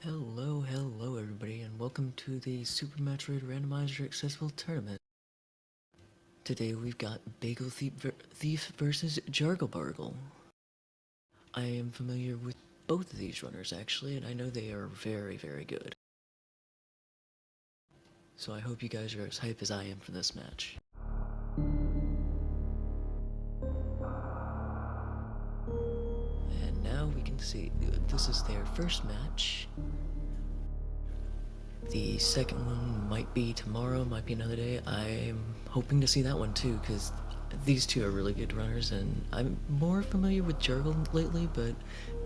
Hello everybody, and welcome to the Super Metroid Randomizer Accessible Tournament. Today we've got Bagel Thief versus JargleBargle. I am familiar with both of these runners actually, and I know they are very good. So I hope you guys are as hype as I am for this match. And now we can see, this is their first match. The second one might be tomorrow, might be another day. I'm hoping to see that one too, because these two are really good runners, and I'm more familiar with Jargle lately, but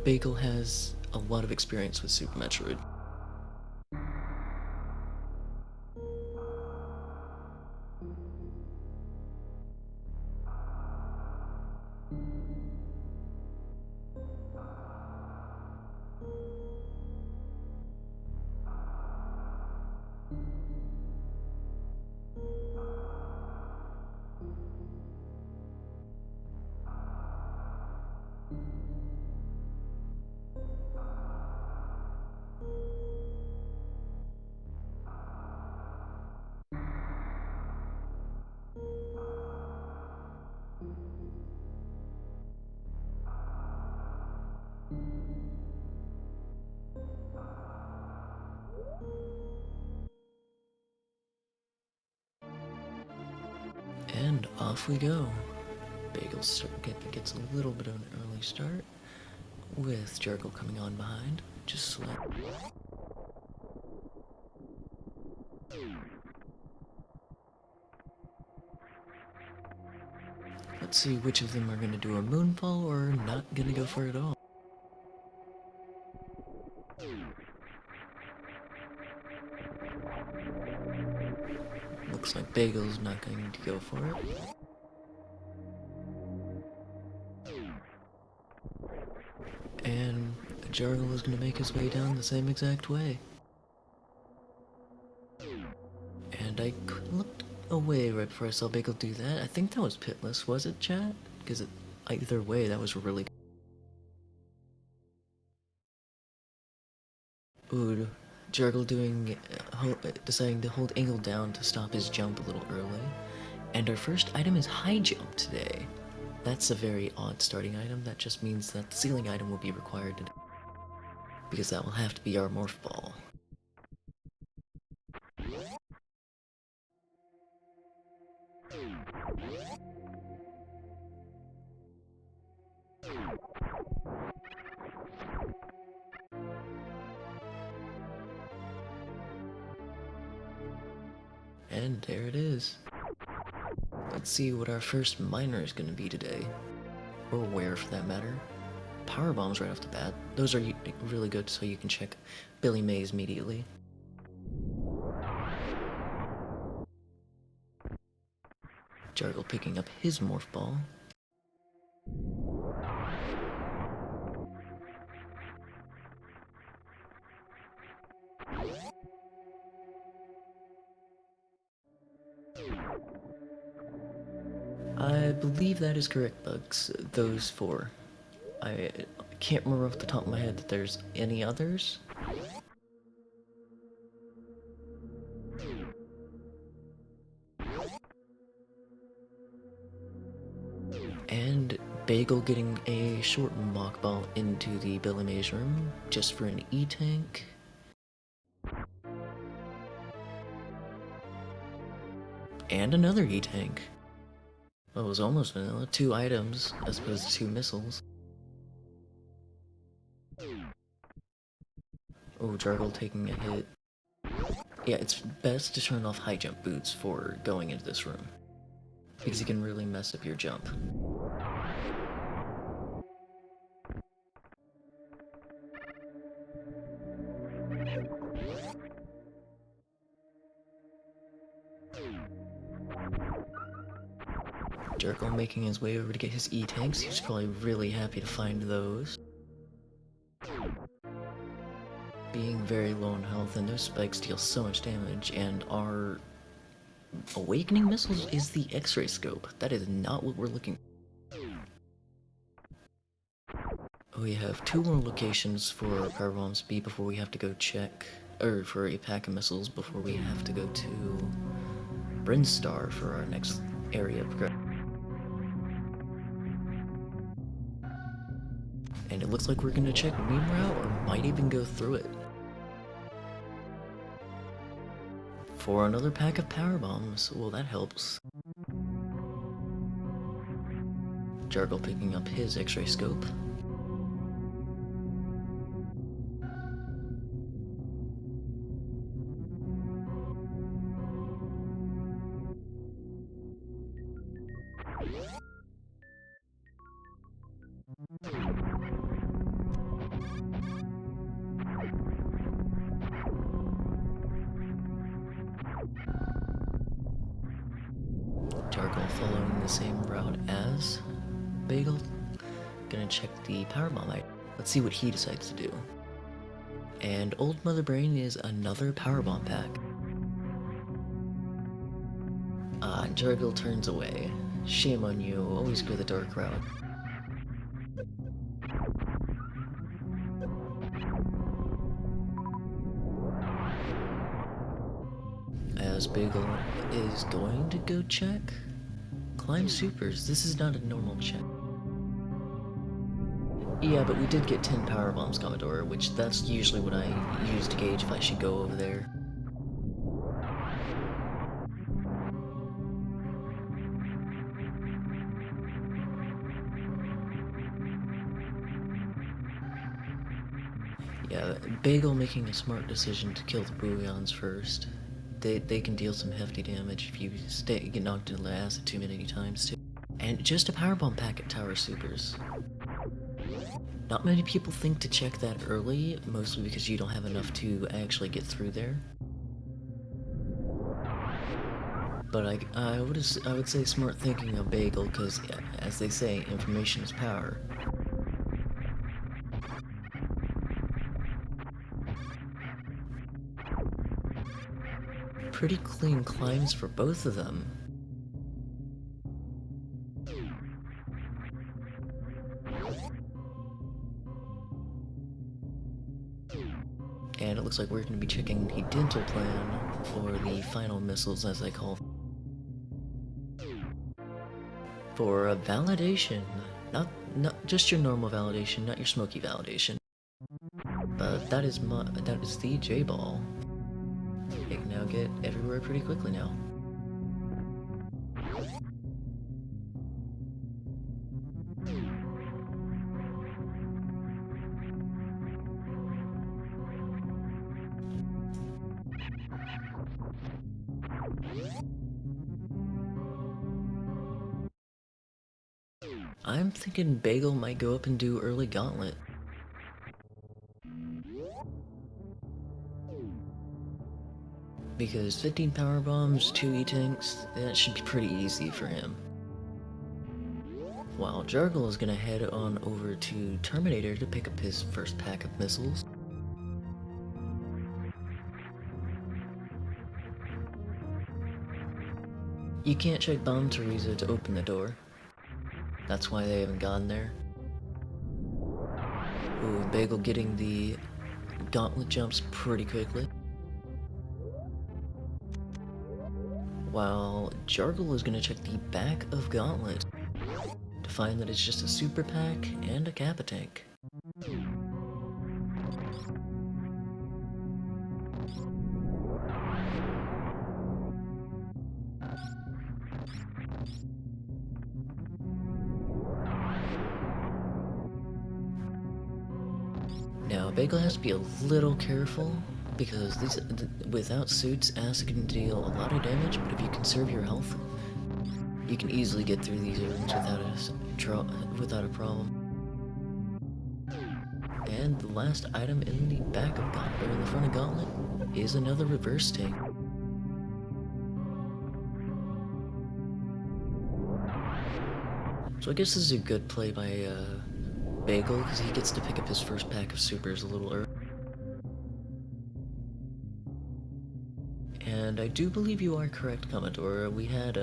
Bagel has a lot of experience with Super Metroid. And off we go. Bagel gets a little bit of an early start, with Jargle coming on behind, just slightly. Let's see which of them are going to do a moonfall or not going to go for it at all. Looks like Bagel's not going to go for it. And Jargle is going to make his way down the same exact way. And I looked away right before I saw Bagel do that. I think that was pitless, was it, chat? Because either way, that was really... Ooh, Jargle deciding to hold Angle down to stop his jump a little early. And our first item is High Jump today. That's a very odd starting item. That just means that the ceiling item will be required today, because that will have to be our Morph Ball. And there it is. Let's see what our first miner is going to be today. Or where, for that matter. Power bombs right off the bat. Those are really good, so you can check Billy Mays immediately. Jargle picking up his Morph Ball. I believe that is correct, Bugs. Those four. I can't remember off the top of my head that there's any others. And Bagel getting a short mock ball into the Billy Mays room just for an E-tank. And another E-tank. Well, it was almost vanilla. 2 items as opposed to 2 missiles. Oh, Jargle taking a hit. Yeah, it's best to turn off high jump boots for going into this room, because you can really mess up your jump. Jargle making his way over to get his E-tanks. He's probably really happy to find those. Being very low on health, and those spikes deal so much damage, and our awakening missiles is the X-ray scope. That is not what we're looking for. We have 2 more locations for power bombs B before we have to go check, or for a pack of missiles before we have to go to Brinstar for our next area progression. And it looks like we're gonna check SMRAT or might even go through it. For another pack of power bombs, well that helps. Jargle picking up his X-ray scope. Jargle following the same route as Bagel. Gonna check the power bomb item. Let's see what he decides to do. And Old Mother Brain is another power bomb pack. Jargle turns away. Shame on you, always go the dark route. As Bagel is going to go check. Climb supers, this is not a normal check. Yeah, but we did get 10 power bombs, Commodore, which that's usually what I use to gauge if I should go over there. Yeah, Bagel making a smart decision to kill the Booyons first. They can deal some hefty damage if you get knocked into the acid too many times too. And just a powerbomb pack at Tower Supers. Not many people think to check that early, mostly because you don't have enough to actually get through there. But I would say smart thinking of Bagel, because as they say, information is power. Pretty clean climbs for both of them. And it looks like we're going to be checking the dental plan for the final missiles, as they call them. For a validation, not just your normal validation, not your smoky validation. But that is the J-ball. It can now get everywhere pretty quickly now. I'm thinking Bagel might go up and do early gauntlet. Because 15 power bombs, 2 E-tanks, that should be pretty easy for him. While Jargle is gonna head on over to Terminator to pick up his first pack of missiles. You can't check Bomb Teresa to open the door. That's why they haven't gone there. Ooh, Bagel getting the gauntlet jumps pretty quickly. While Jargle is gonna check the back of Gauntlet to find that it's just a super pack and a Kappa tank. Now, Bagel has to be a little careful, because without suits, acid can deal a lot of damage, but if you conserve your health, you can easily get through these rooms without a problem. And the last item in the back of Gauntlet, or in the front of Gauntlet, is another reverse tank. So I guess this is a good play by Bagel, because he gets to pick up his first pack of supers a little early. And I do believe you are correct, Commodore. We had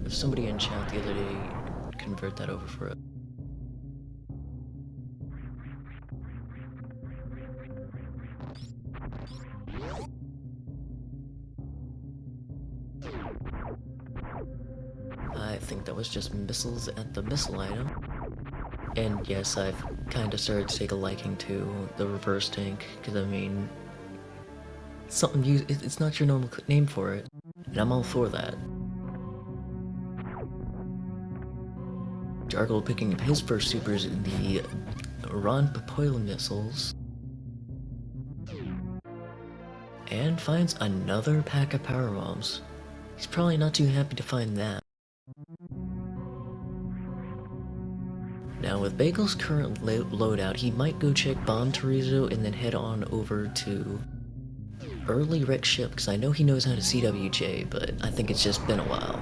somebody in chat the other day convert that over for us. was just missiles at the missile item. And yes, I've kind of started to take a liking to the reverse tank, because I mean, it's not your normal name for it, and I'm all for that. Jargle picking up his first supers in the Ron Papoil missiles, and finds another pack of power bombs. He's probably not too happy to find that. Now with Bagel's current loadout, he might go check Bomb Torizo and then head on over to early wreck ship, because I know he knows how to CWJ, but I think it's just been a while.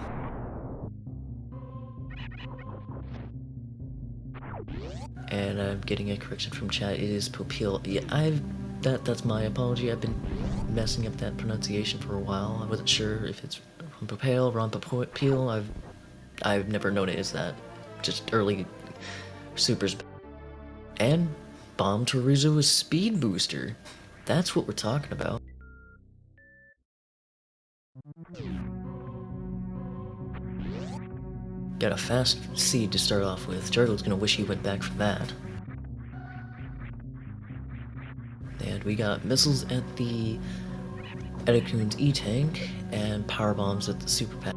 And I'm getting a correction from chat, it is Popil. Yeah, that's my apology, I've been messing up that pronunciation for a while. I wasn't sure if it's Ron Popil, I've never known it as that. Just early supers. And Bomb Torizo with Speed Booster. That's what we're talking about. Got a fast seed to start off with. Jargle's gonna wish he went back for that. And we got missiles at the Edakun's E-Tank and power bombs at the Super Pack.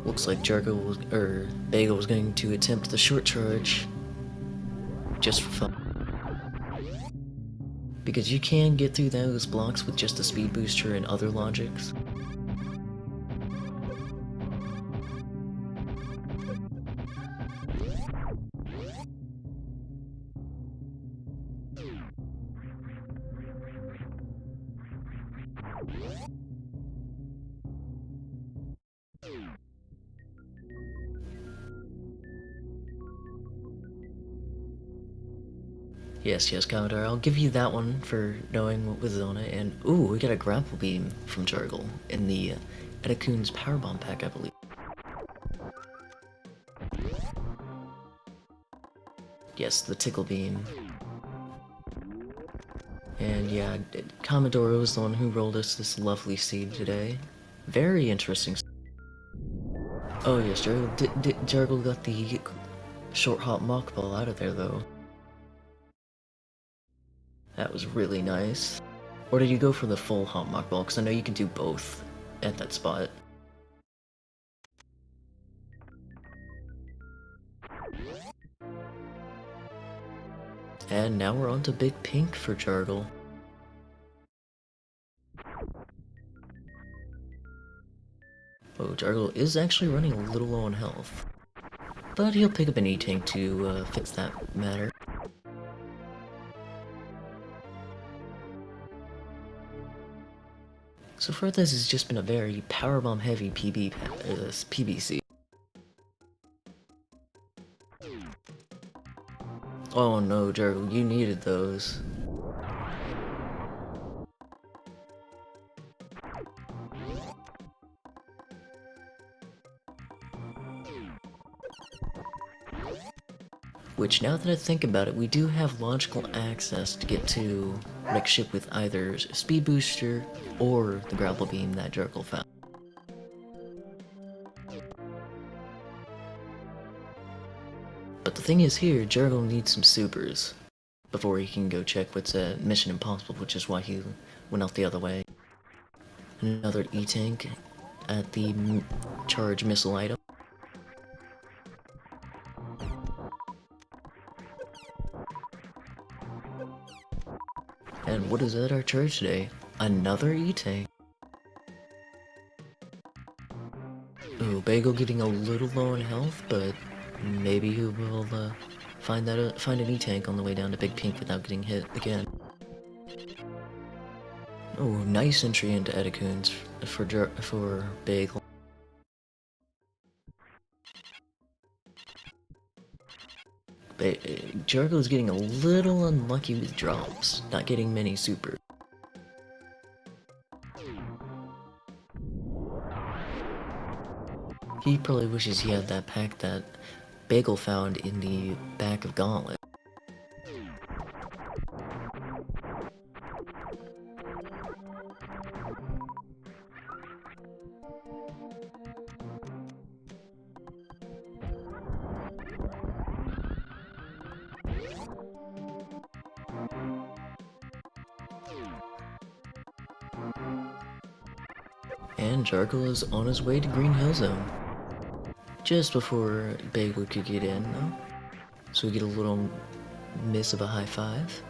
Looks like Bagel was going to attempt the short charge just for fun. Because you can get through those blocks with just the speed booster and other logics. Yes, Commodore, I'll give you that one for knowing what was on it, and ooh, we got a grapple beam from Jargle in the Edakun's powerbomb pack, I believe. Yes, the tickle beam. And yeah, Commodore was the one who rolled us this lovely seed today. Very interesting. Oh yes, Jargle got the short hop mock ball out of there though. That was really nice. Or did you go for the full hop mock ball? Because I know you can do both at that spot. And now we're on to Big Pink for Jargle. Oh, Jargle is actually running a little low on health. But he'll pick up an E-Tank to fix that matter. So far this has just been a very powerbomb heavy PBC. Oh no, Jargle, you needed those. Which, now that I think about it, we do have logical access to get to wreck ship with either Speed Booster or the grapple beam that Jargle found. But the thing is here, Jargle needs some supers before he can go check what's at Mission Impossible, which is why he went out the other way. Another E-Tank at the charge missile item. And what is at our charge today? Another E-Tank. Ooh, Bagel getting a little low in health, but maybe he will find an E-Tank on the way down to Big Pink without getting hit again. Oh, nice entry into Edakun's for Bagel. Jargle is getting a little unlucky with drops, not getting many super. He probably wishes he had that pack that Bagel found in the back of Gauntlet. And Jargle is on his way to Green Hill Zone. Just before Bagel could get in, though. So we get a little miss of a high five.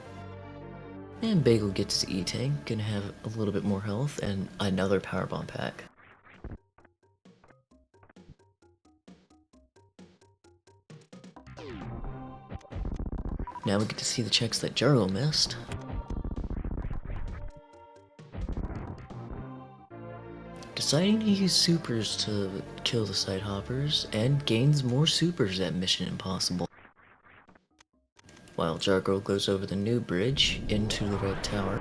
And Bagel gets his E-Tank, gonna have a little bit more health, and another Powerbomb pack. Now we get to see the checks that Jargle missed. Deciding to use supers to kill the side hoppers, and gains more supers at Mission Impossible. While Jargle goes over the new bridge into the red tower.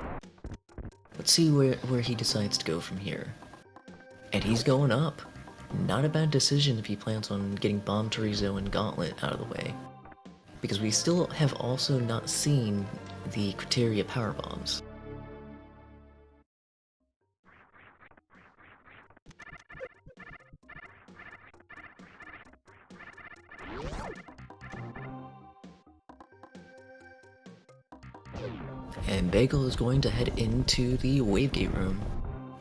Let's see where he decides to go from here. And he's going up. Not a bad decision if he plans on getting Bomb Chorizo and Gauntlet out of the way. Because we still have also not seen the Criteria power bombs. And Bagel is going to head into the Wavegate room.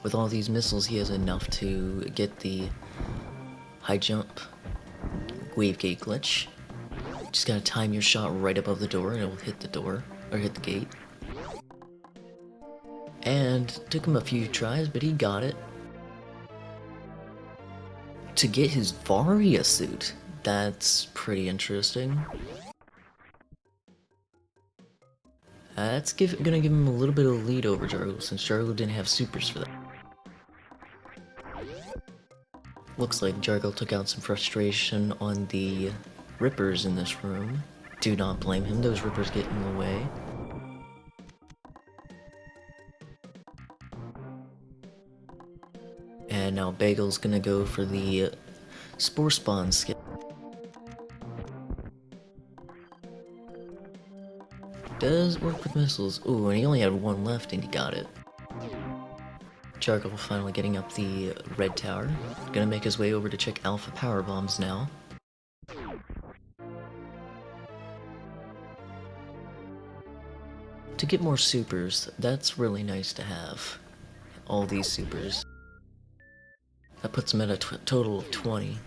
With all these missiles, he has enough to get the high jump Wavegate glitch. Just gotta time your shot right above the door and it will hit the door, or hit the gate. And took him a few tries, but he got it. To get his Varia suit, that's pretty interesting. That's gonna give him a little bit of a lead over Jargle, since Jargle didn't have supers for that. Looks like Jargle took out some frustration on the Rippers in this room. Do not blame him, those Rippers get in the way. And now Bagel's gonna go for the Spore Spawn skill. Does work with missiles. Ooh, and he only had one left and he got it. Jargle finally getting up the red tower. Gonna make his way over to check Alpha power bombs now. To get more supers, that's really nice to have. All these supers. That puts him at a total of 20.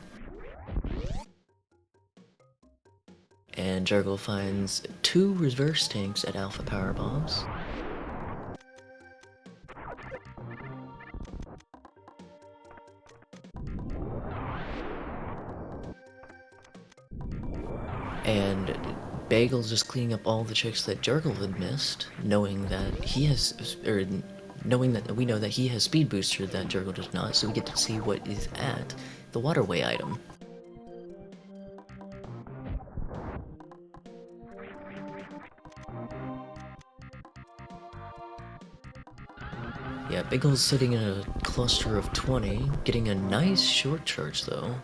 And Jargle finds 2 reverse tanks at Alpha power bombs. And Bagel's just cleaning up all the checks that Jargle had missed, knowing that he has, or knowing that we know that he has Speed Booster that Jargle does not, so we get to see what is at the Waterway item. Yeah, Bagel's sitting in a cluster of 20, getting a nice short charge though.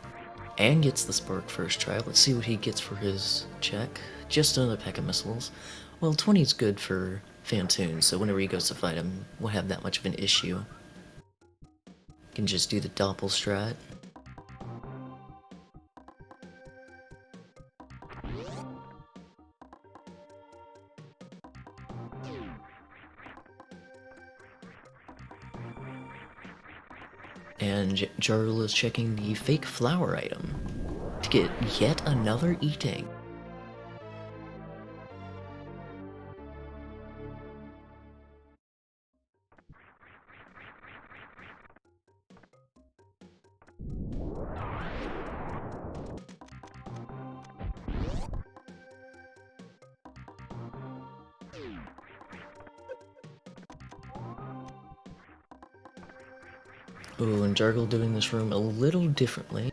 And gets the Spark first try. Let's see what he gets for his check. Just another pack of missiles. Well, 20 is good for Phantoon, so whenever he goes to fight him, won't have that much of an issue. Can just do the Doppel strat. And Jargle is checking the fake flower item to get yet another E-Tank. Ooh, and Jargle doing this room a little differently.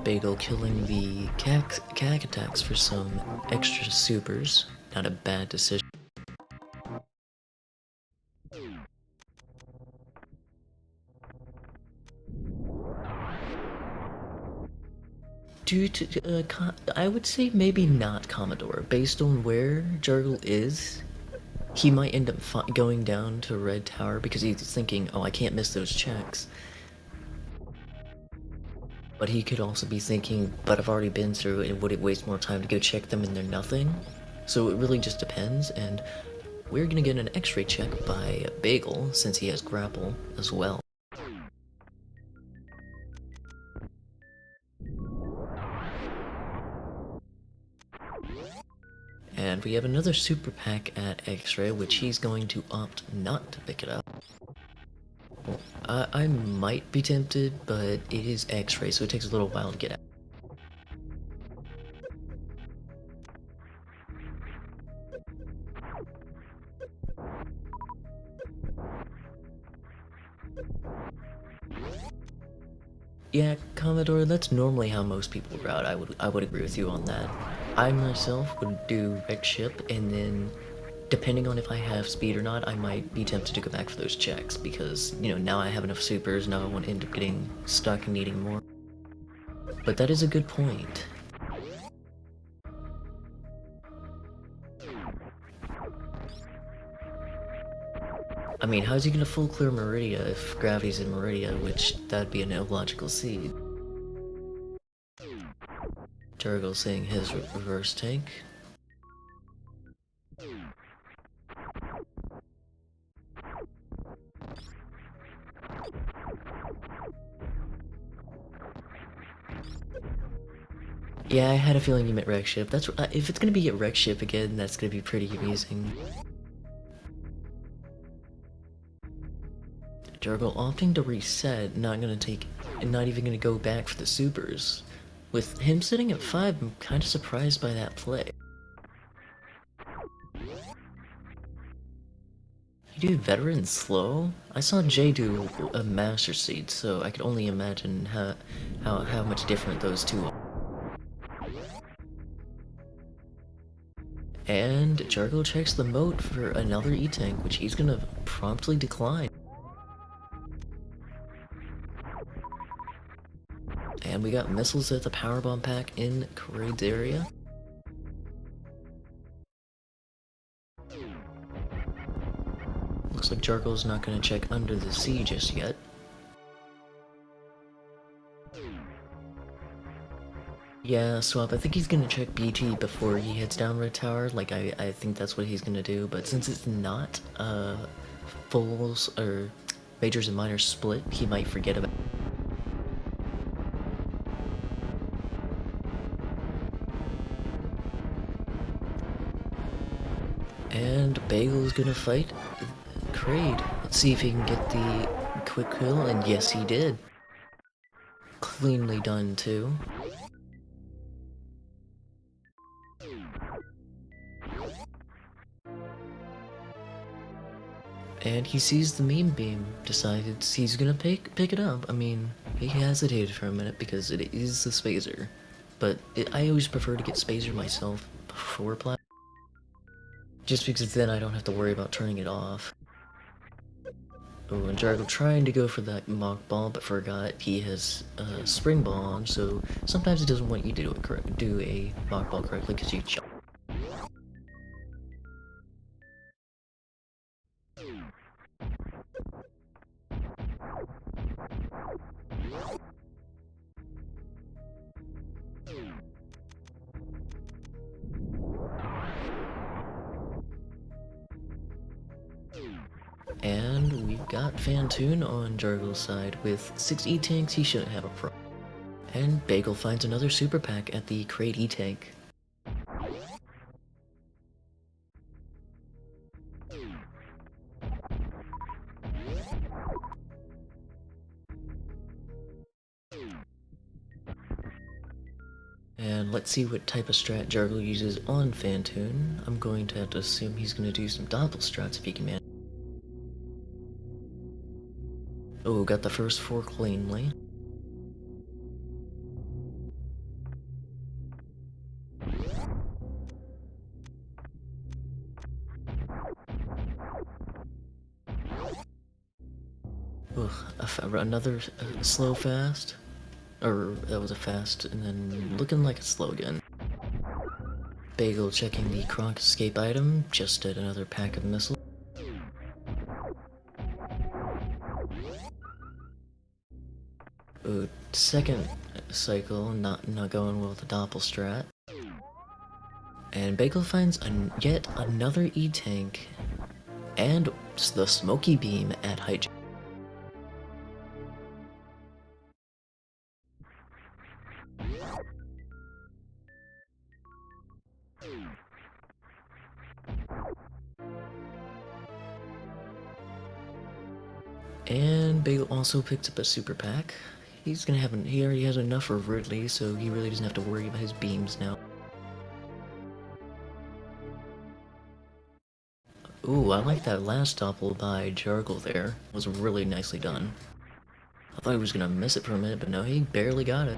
Bagel killing the cack attacks for some extra supers. Not a bad decision. Due to, I would say maybe not Commodore. Based on where Jargle is, he might end up going down to Red Tower because he's thinking, oh, I can't miss those checks. But he could also be thinking, but I've already been through it, and would it waste more time to go check them and they're nothing? So it really just depends, and we're gonna get an x-ray check by Bagel, since he has grapple as well. And we have another super pack at X-ray, which he's going to opt not to pick it up. I might be tempted, but it is X-ray, so it takes a little while to get out. Yeah, Commodore, that's normally how most people route. I would agree with you on that. I myself would do wreck ship, and then depending on if I have speed or not, I might be tempted to go back for those checks because, you know, now I have enough supers, now I won't end up getting stuck and needing more. But that is a good point. I mean, how's he gonna full clear Meridia if Gravity's in Meridia, which that'd be an illogical seed. Jargle saying his reverse tank. Yeah, I had a feeling you meant wreck ship. That's if it's gonna be a wreck ship again, that's gonna be pretty amusing. Jargle opting to reset, not even gonna go back for the supers. With him sitting at 5, I'm kinda surprised by that play. You do veteran slow? I saw Jay do a master seed, so I could only imagine how much different those two are. And Jargle checks the moat for another E-Tank, which he's gonna promptly decline. And we got missiles at the power bomb pack in Kraid's area. Looks like Jargle's not gonna check under the sea just yet. Yeah, Swap, I think he's gonna check BT before he heads down Red Tower. Like, I think that's what he's gonna do, but since it's not, fulls, or majors and minors split, he might forget about it. And Bagel's gonna fight Kraid. Let's see if he can get the quick kill, and yes he did. Cleanly done too. And he sees the meme beam, decides he's gonna pick it up. I mean, he hesitated for a minute because it is the Spazer. But I always prefer to get Spazer myself before plat. Just because then I don't have to worry about turning it off. Oh, and Jargle trying to go for that mock ball, but forgot he has a spring ball on, so sometimes it doesn't want you to do a mock ball correctly because you jump. And we've got Fantoon on Jargle's side. With 6 E-Tanks, he shouldn't have a problem. And Bagel finds another super pack at the Kraid E-Tank. And let's see what type of strat Jargle uses on Fantoon. I'm going to have to assume he's going to do some doppel strats if he can manage. Oh, got the first 4 cleanly. Ugh, another slow fast. Or that was a fast, and then looking like a slow again. Bagel checking the Kronk escape item, just at another pack of missiles. Ooh, second cycle, not going well with the Doppelstrat. And Bagel finds yet another E-Tank, and the Smoky Beam at high jump. And Bagel also picked up a super pack. He's gonna have he already has enough for Ridley, so he really doesn't have to worry about his beams now. Ooh, I like that last doppel by Jargle there. It was really nicely done. I thought he was gonna miss it for a minute, but no, he barely got it.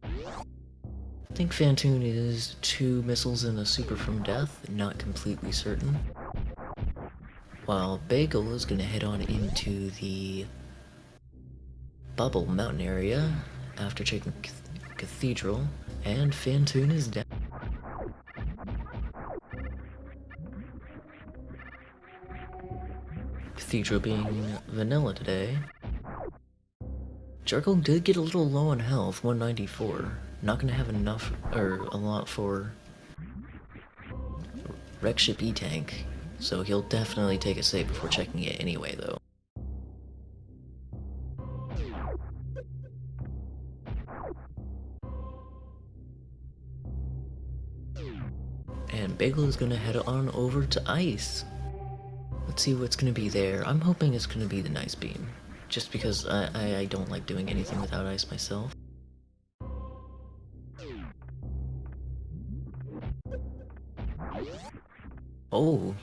I think Fantoon is 2 missiles and a super from death, not completely certain. While Bagel is gonna head on into the Bubble Mountain area after checking Cathedral, and Fantoon is down. Cathedral being vanilla today. Jargle did get a little low on health, 194. Not gonna have enough, or a lot for Wreck Ship E-Tank, so he'll definitely take a save before checking it anyway, though. And Bagel is gonna head on over to Ice. Let's see what's gonna be there. I'm hoping it's gonna be the Nice Beam, just because I don't like doing anything without Ice myself. Oh,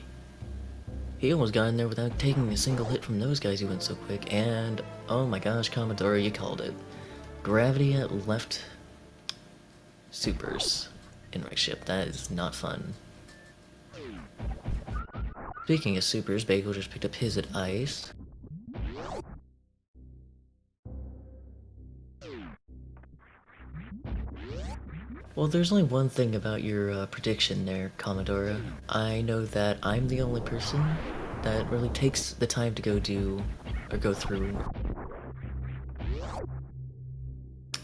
he almost got in there without taking a single hit from those guys. He went so quick, and oh my gosh, Commodore, you called it. Gravity at left supers in Wreck Ship. That is not fun. Speaking of supers, Bagel just picked up his at Ice. Well, there's only one thing about your prediction there, Commodore. I know that I'm the only person that really takes the time to go through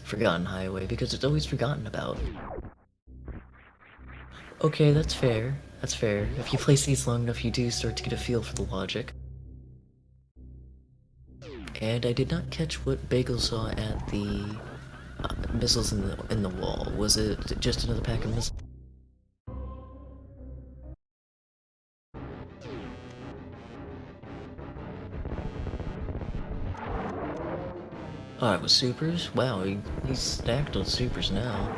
Forgotten Highway, because it's always forgotten about. Okay, that's fair. That's fair. If you place these long enough, you do start to get a feel for the logic. And I did not catch what Bagel saw at the missiles in the wall. Was it just another pack of missiles? Oh, it was supers? Wow, he's stacked on supers now.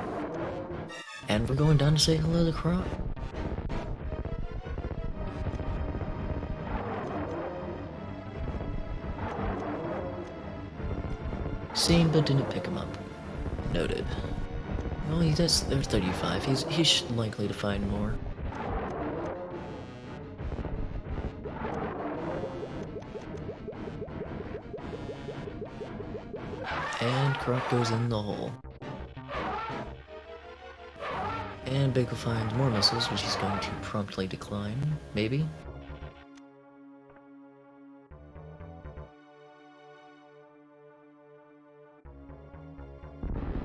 And we're going down to say hello to Croc. Seen but didn't pick him up. Noted. Well, they're 35. He's likely to find more. And Croc goes in the hole. And Bagel finds more missiles, which he's going to promptly decline. Maybe?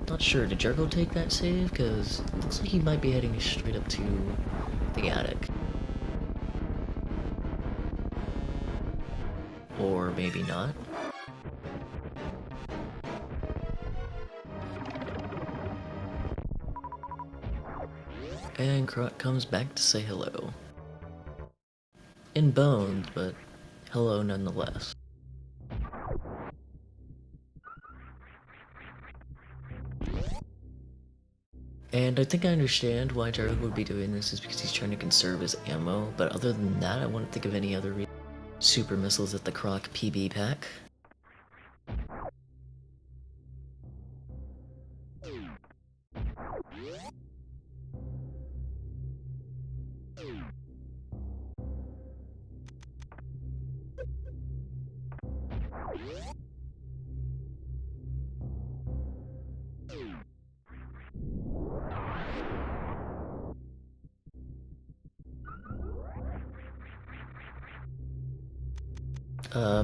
Not sure. Did Jargo take that save? Because it looks like he might be heading straight up to the attic. Or maybe not. And Croc comes back to say hello. In bones, but hello nonetheless. And I think I understand why Jargo would be doing this is because he's trying to conserve his ammo, but other than that, I wouldn't think of any other reason. Super missiles at the Croc PB pack.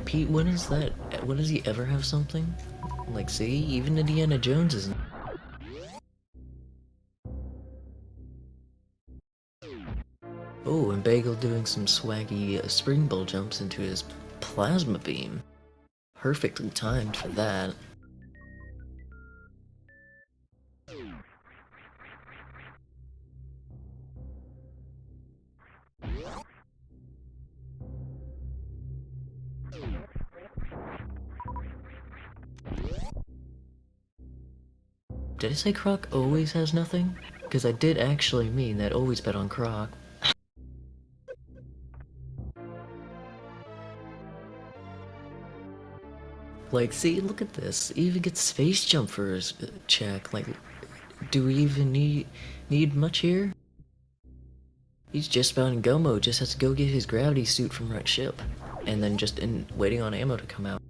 Pete, when is that? When does he ever have something? Like, see, even Indiana Jones isn't. Oh, and Bagel doing some swaggy spring ball jumps into his plasma beam. Perfectly timed for that. Did I say Croc always has nothing? Because I did actually mean that always bet on Croc. Like, see, look at this. He even gets space jump for his check. Like, do we even need much here? He's just about in go mode, just has to go get his gravity suit from right ship. And then just waiting on ammo to come out.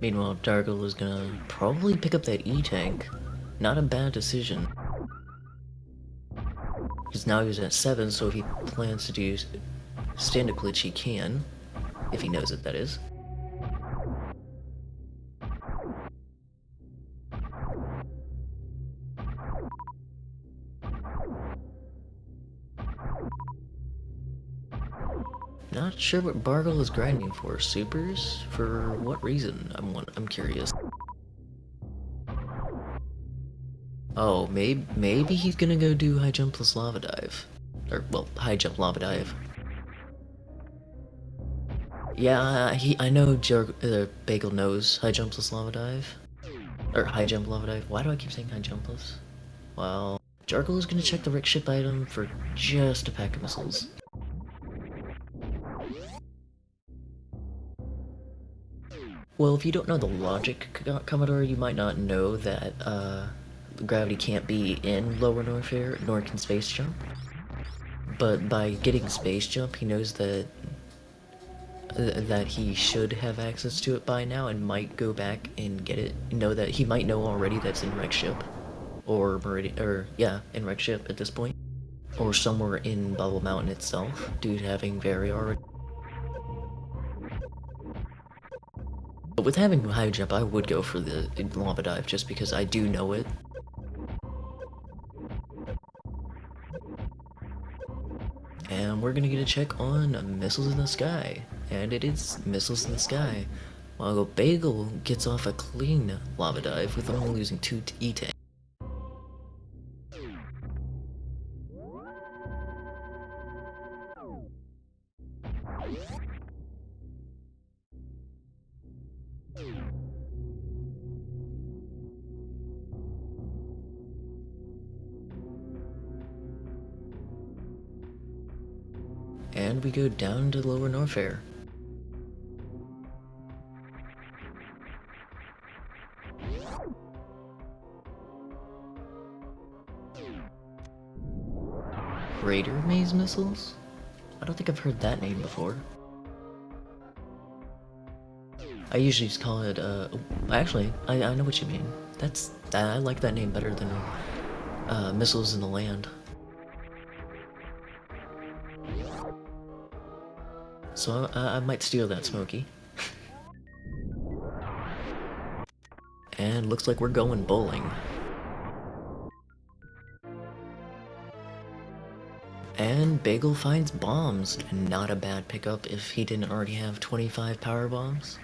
Meanwhile, Dargle is gonna probably pick up that E-tank. Not a bad decision. Because now he's at 7, so if he plans to do stand-up glitch, he can. If he knows it, that is. Not sure what Bargle is grinding for. Supers? For what reason? I'm curious. Oh, maybe he's gonna go do high jump plus lava dive. Or, well, high jump lava dive. Yeah, I know Bagel knows high jump plus lava dive. Or high jump lava dive. Why do I keep saying high jump plus? Well, Jargle is gonna check the wreck ship item for just a pack of missiles. Well, if you don't know the logic, Commodore, you might not know that gravity can't be in Lower Norfair, nor can space jump. But by getting space jump, he knows that he should have access to it by now, and might go back and get it. Know that he might know already that's in wreck ship, or Meridian, or yeah, in wreck ship at this point, or somewhere in Bubble Mountain itself, due to having very already. But with having high jump, I would go for the lava dive just because I do know it. And we're gonna get a check on missiles in the sky, and it is missiles in the sky. While Bagel gets off a clean lava dive with only losing 2 E-tanks. And we go down to Lower Norfair. Raider Maze Missiles? I don't think I've heard that name before. I usually just call it, actually, I know what you mean. I like that name better than, Missiles in the Land. So I might steal that, Smokey. And looks like we're going bowling. And Bagel finds bombs. Not a bad pickup if he didn't already have 25 power bombs.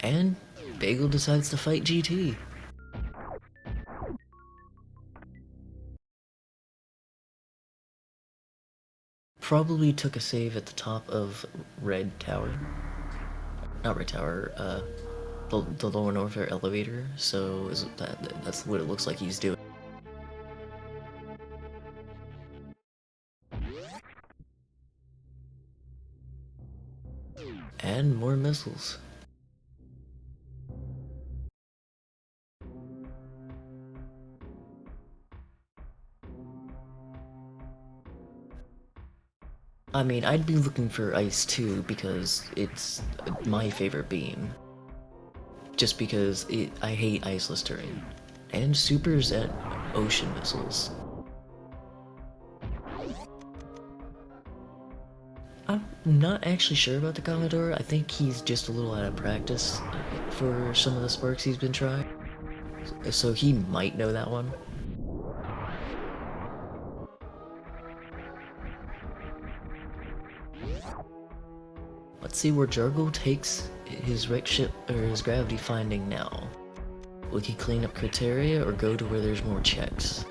And Bagel decides to fight GT. Probably took a save at the top of Red Tower. Not Red Tower, the Lower Norfair elevator, so that's what it looks like he's doing. And more missiles. I mean, I'd be looking for ice too, because it's my favorite beam. Just because I hate iceless terrain. And supers at ocean missiles. I'm not actually sure about the Commodore. I think he's just a little out of practice for some of the sparks he's been trying. So he might know that one. Let's see where Jargle takes his wreck ship or his gravity finding now. Will he clean up criteria or go to where there's more checks?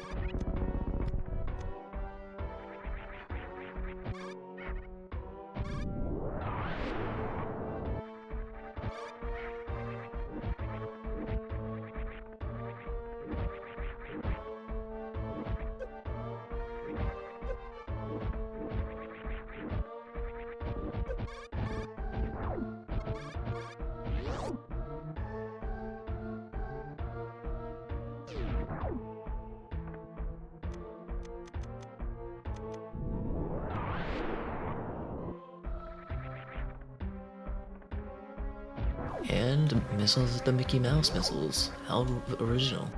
And missiles at the Mickey Mouse missiles. How original.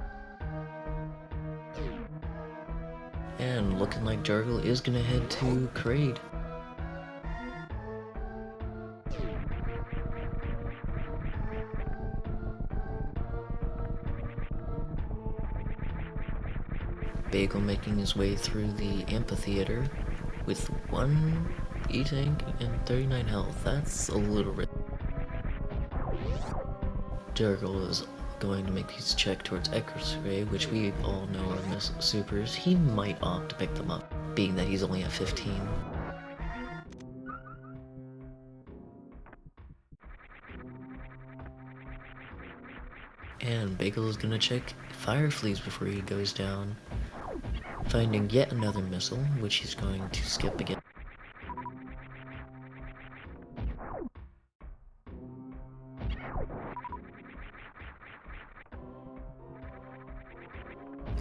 And looking like Jargle is gonna head to Kraid. Bagel making his way through the amphitheater with 1 E-tank and 39 health. That's a little bit. Jargle is going to make his check towards X-Ray, which we all know are supers. He might opt to pick them up, being that he's only at 15. And Bagel is gonna check fire fleas before he goes down, finding yet another missile, which he's going to skip again.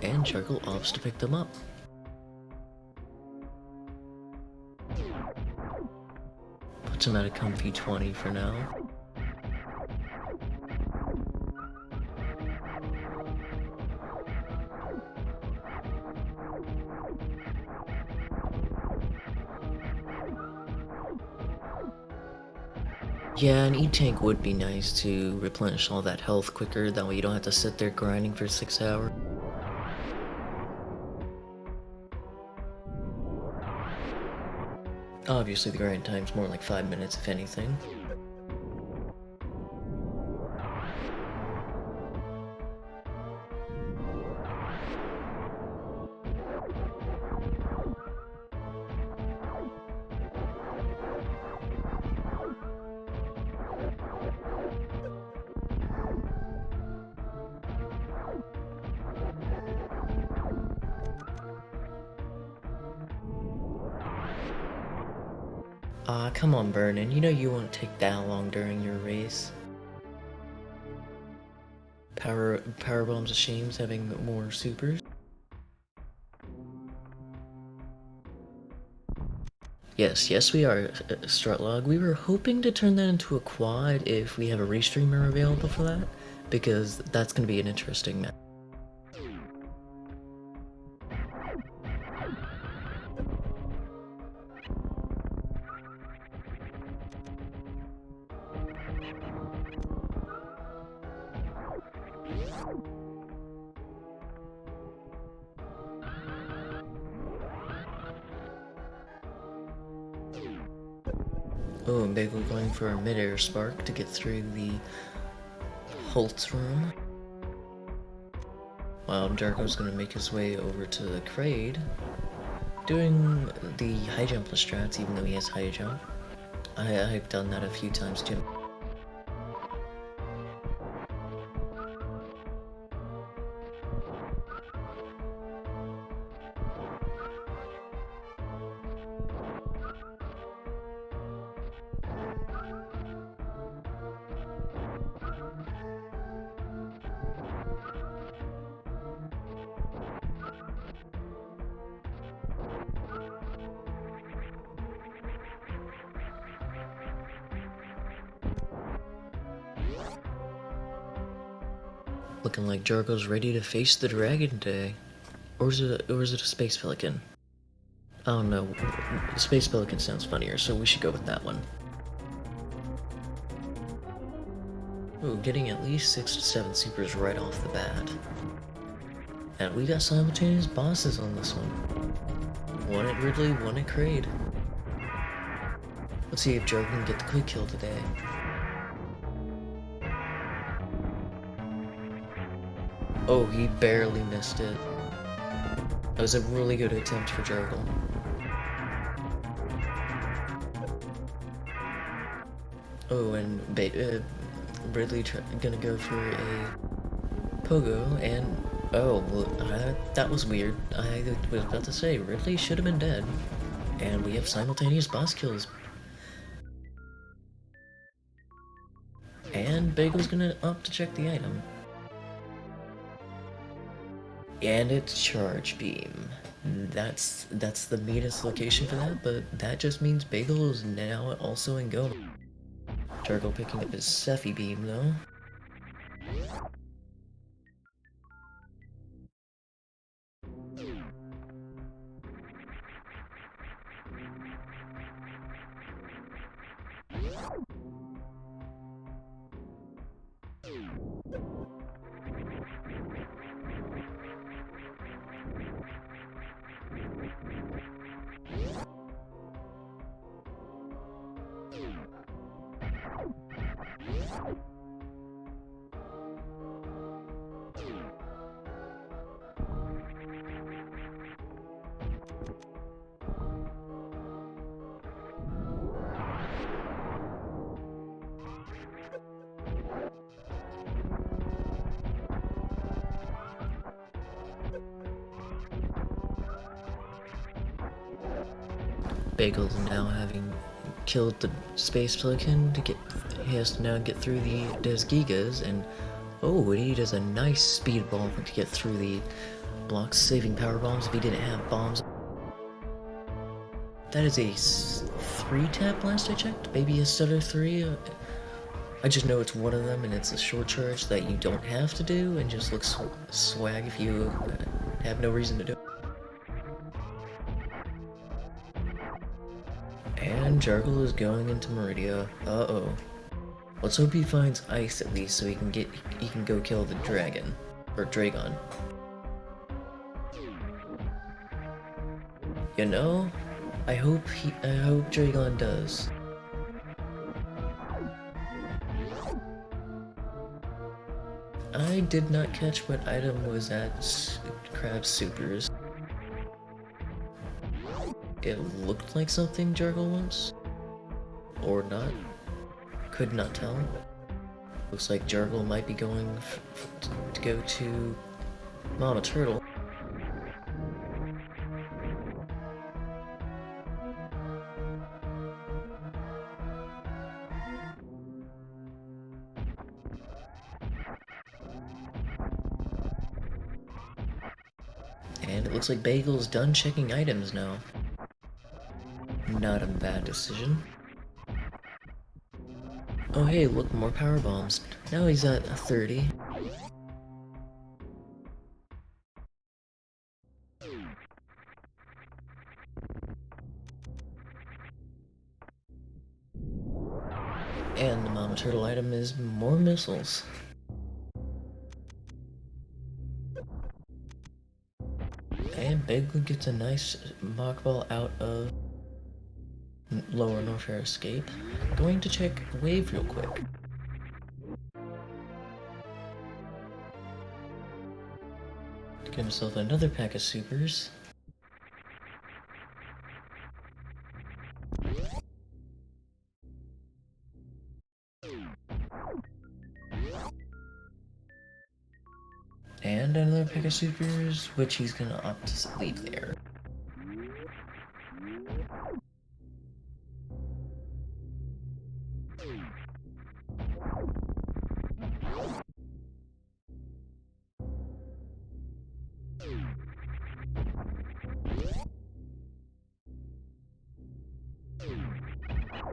And Jargle opts to pick them up. Puts him at a comfy 20 for now. Yeah, an E-tank would be nice to replenish all that health quicker, that way you don't have to sit there grinding for 6 hours. Obviously the grind time's more like 5 minutes if anything. Come on, Vernon, you know you won't take that long during your race. Powerbomb's a shame having more supers. Yes, we are, Strutlog. We were hoping to turn that into a quad if we have a restreamer available for that, because that's going to be an interesting map. Oh, and Bagel going for a mid-air spark to get through the Holtz room. While Jargo's gonna make his way over to the Kraid, doing the high jump strats even though he has high jump. I've done that a few times too. Looking like Jargo's ready to face the dragon today. Or is it a space pelican? I don't know. Space pelican sounds funnier, so we should go with that one. Ooh, getting at least 6 to 7 supers right off the bat. And we got simultaneous bosses on this one. One at Ridley, one at Kraid. Let's see if Jargle can get the quick kill today. Oh, he barely missed it. That was a really good attempt for Jargle. Oh, and Ridley gonna go for a pogo, and oh, well, that was weird. I was about to say, Ridley should have been dead. And we have simultaneous boss kills. And Bagel's gonna opt to check the item. And it's Charge Beam. That's the meanest location for that, but that just means Bagel is now also in go. Jargle picking up his Sephi Beam though. Bagel's now having killed the Space Pelican he has to now get through the Desgigas, and oh, he does a nice speed ball to get through the blocks, saving power bombs if he didn't have bombs. That is a 3-tap last I checked, maybe a stutter 3. I just know it's one of them, and it's a short charge that you don't have to do, and just looks swag if you have no reason to do it. And Jargle is going into Meridia. Uh-oh. Let's hope he finds ice at least so he can go kill the dragon. Or Dragon. You know, I hope Dragon does. I did not catch what item was at Crab Supers. It looked like something Jargle wants. Or not. Could not tell. Looks like Jargle might be going to go to Mama Turtle. And it looks like Bagel's done checking items now. Not a bad decision. Oh hey, look, more power bombs. Now he's at 30. And the Mama Turtle item is more missiles. And Bagel gets a nice mock ball out of Lower Norfair Escape. Going to check Wave real quick. Get himself another pack of supers. And another pack of supers, which he's gonna opt to leave there.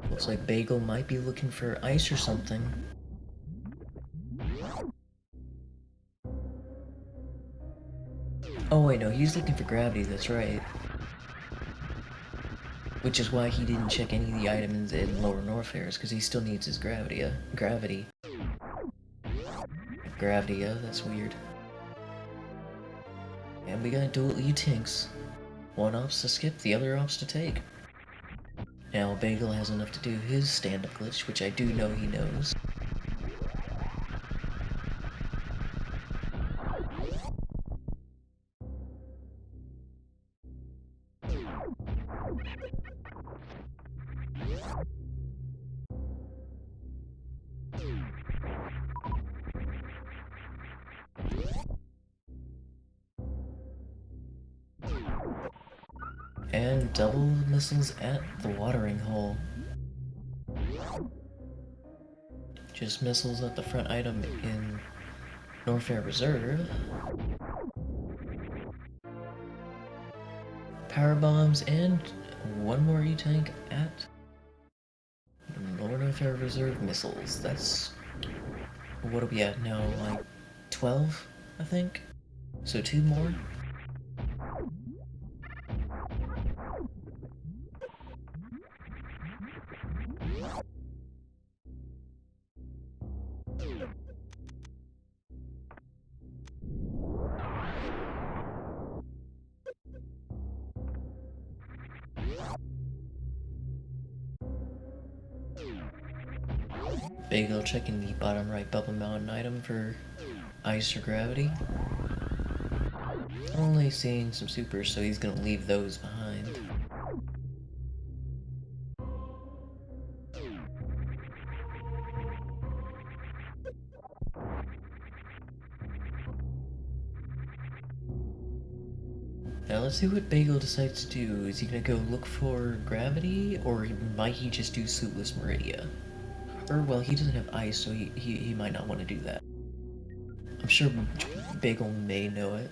Looks like Bagel might be looking for ice or something. Oh wait, no, he's looking for gravity, that's right. Which is why he didn't check any of the items in Lower Norfair, because he still needs his gravity. Gravity, that's weird. And we got dual E-Tinks. One ops to skip, the other ops to take. Now Bagel has enough to do his stand-up glitch, which I do know he knows. And double missiles at the watering hole. Just missiles at the front item in Norfair Reserve. Power bombs and one more E-Tank at Lower Norfair Reserve missiles. That's... what are we at now? Like 12, I think? So 2 more? Bagel checking the bottom right Bubble Mountain item for ice or gravity. Only seeing some supers, so he's gonna leave those behind. Now let's see what Bagel decides to do. Is he gonna go look for gravity, or might he just do Suitless Meridia? Or, well, he doesn't have ice, so he might not want to do that. I'm sure Bagel may know it.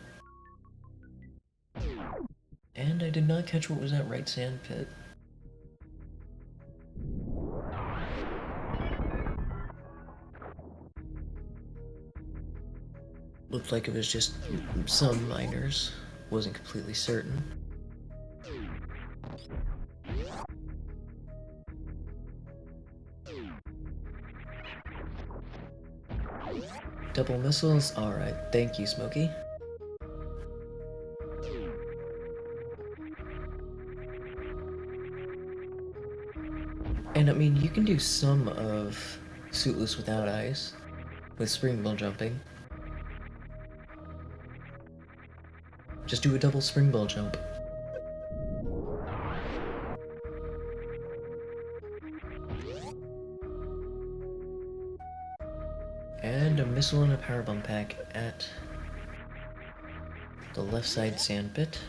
And I did not catch what was that right sand pit. Looked like it was just some miners. Wasn't completely certain. Double missiles? Alright, thank you, Smokey. And I mean, you can do some of Suitless without ice, with springbill jumping. Just do a double springbill jump. And a missile and a power bomb pack at the left side sand pit.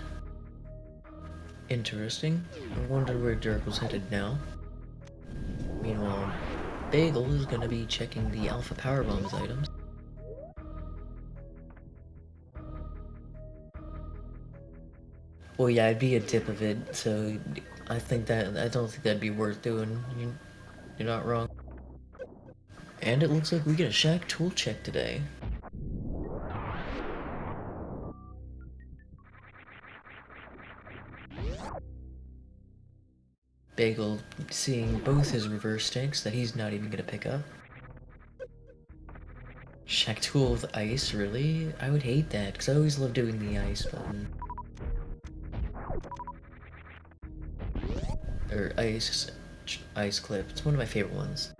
Interesting. I wonder where Dirk was headed now. Meanwhile, Bagel is gonna be checking the Alpha Power Bombs items. Well, yeah, I'd be a tip of it, so I don't think that'd be worth doing. You're not wrong. And it looks like we get a Shack tool check today. Bagel seeing both his reverse tanks that he's not even gonna pick up. Shack tool with ice, really? I would hate that, because I always love doing the ice button. Or ice clip. It's one of my favorite ones.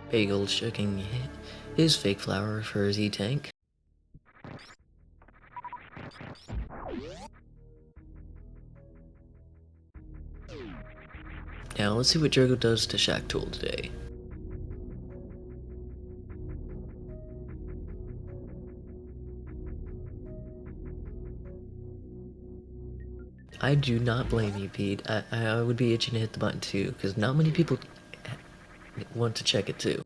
Bagel checking his fake flower for his E-Tank. Now let's see what Jargo does to Shack Tool today. I do not blame you, Pete. I would be itching to hit the button too, because not many people want to check it too.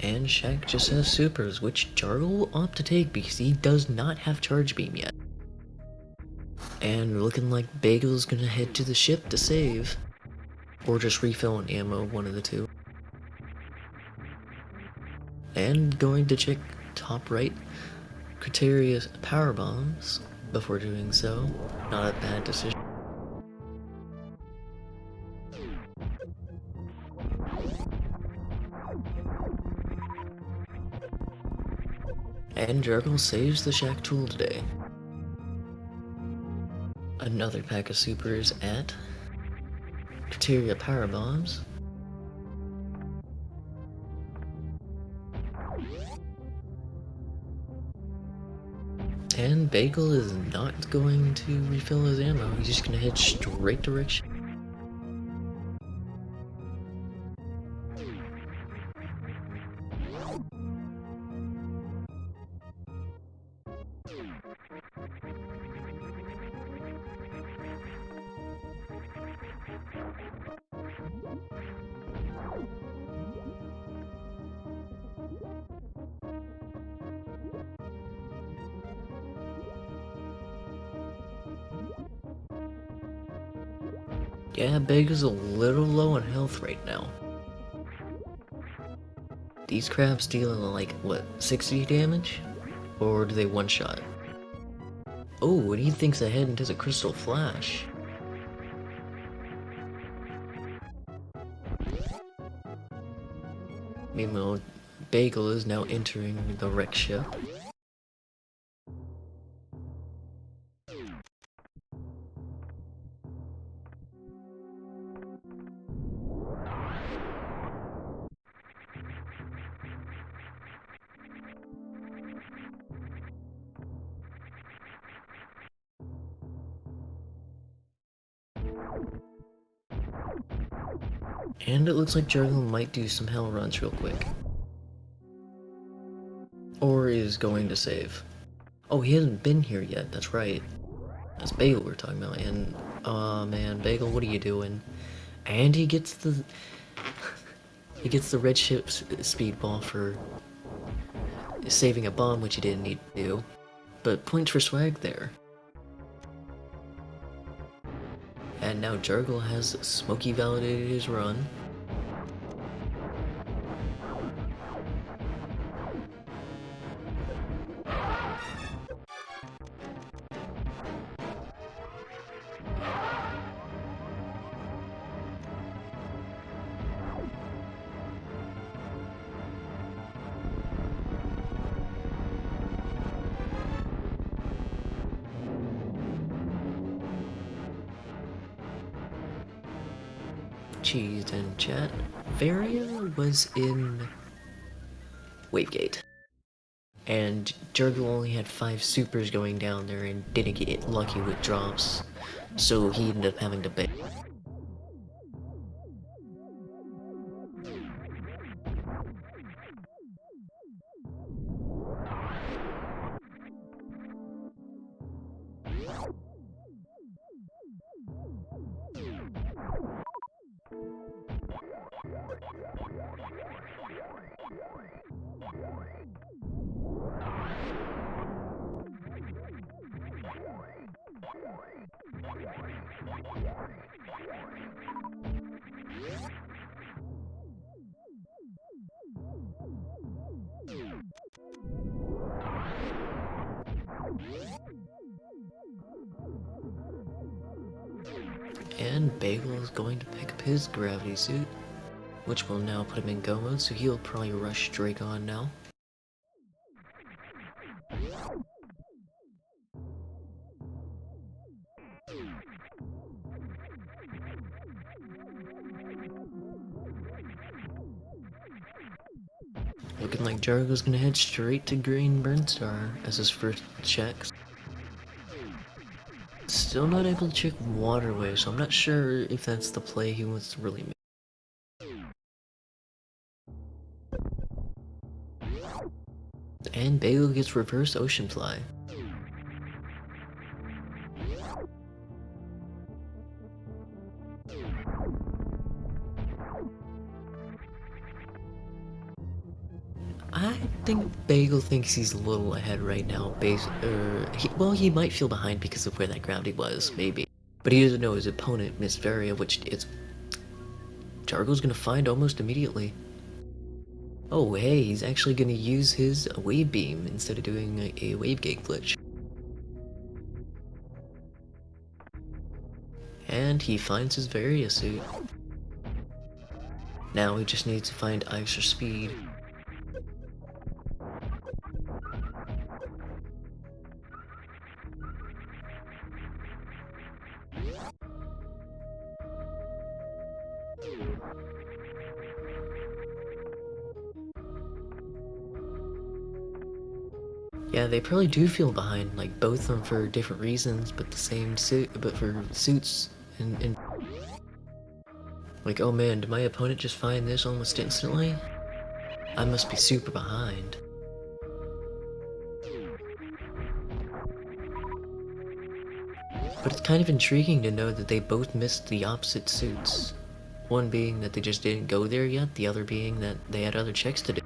And Shaq just has supers, which Jargle will opt to take because he does not have Charge Beam yet. And looking like Bagel's gonna head to the ship to save. Or just refill on ammo, one of the two. And going to check top right criteria power bombs before doing so. Not a bad decision. And Jargle saves the Shaq tool today. Another pack of supers at criteria power bombs. And Bagel is not going to refill his ammo, he's just gonna head straight direction. Yeah, Bagel's a little low on health right now. These crabs dealing like, what, 60 damage? Or do they one-shot? Oh, and he thinks ahead and does a crystal flash. Meanwhile, Bagel is now entering the wreck ship. And it looks like Jargle might do some hell runs real quick. Or is going to save. Oh, he hasn't been here yet, that's right. That's Bagel we're talking about, and... Aw, man, Bagel, what are you doing? And he gets the... he gets the red ship's speedball for saving a bomb, which he didn't need to do. But points for swag there. And now Jargle has Smokey validated his run. Cheese and chat. Varia was in Wavegate. And Jargle only had 5 supers going down there and didn't get lucky with drops. So he ended up having to bait. And Bagel is going to pick up his gravity suit, which will now put him in go mode, so he'll probably rush Drake on now. Looking like Jargle's gonna head straight to Green Burnstar as his first checks. Still not able to check Waterway, so I'm not sure if that's the play he wants to really make. And Bagel gets reverse Ocean Fly. think Bagel thinks he's a little ahead right now. He might feel behind because of where that groundie was, maybe. But he doesn't know his opponent, Miss Varia, which it's Jargle's gonna find almost immediately. Oh, hey, he's actually gonna use his wave beam instead of doing a wave gate glitch. And he finds his Varia suit. Now he just needs to find ice or speed. Yeah, they probably do feel behind, like both of them for different reasons, but the same suit, but for suits and like, oh man, did my opponent just find this almost instantly? I must be super behind. But it's kind of intriguing to know that they both missed the opposite suits. One being that they just didn't go there yet, the other being that they had other checks to do.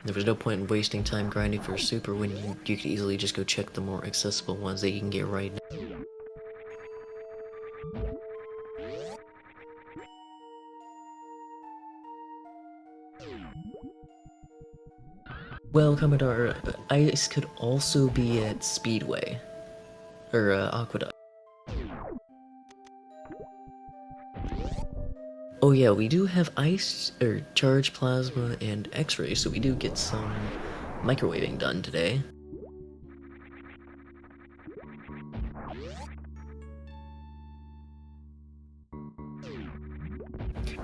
There was no point in wasting time grinding for a super when you could easily just go check the more accessible ones that you can get right now. Well, Commodore, ice could also be at Speedway. Or, Aqueduct. Oh yeah, we do have ice, or charge plasma, and x-ray, so we do get some microwaving done today.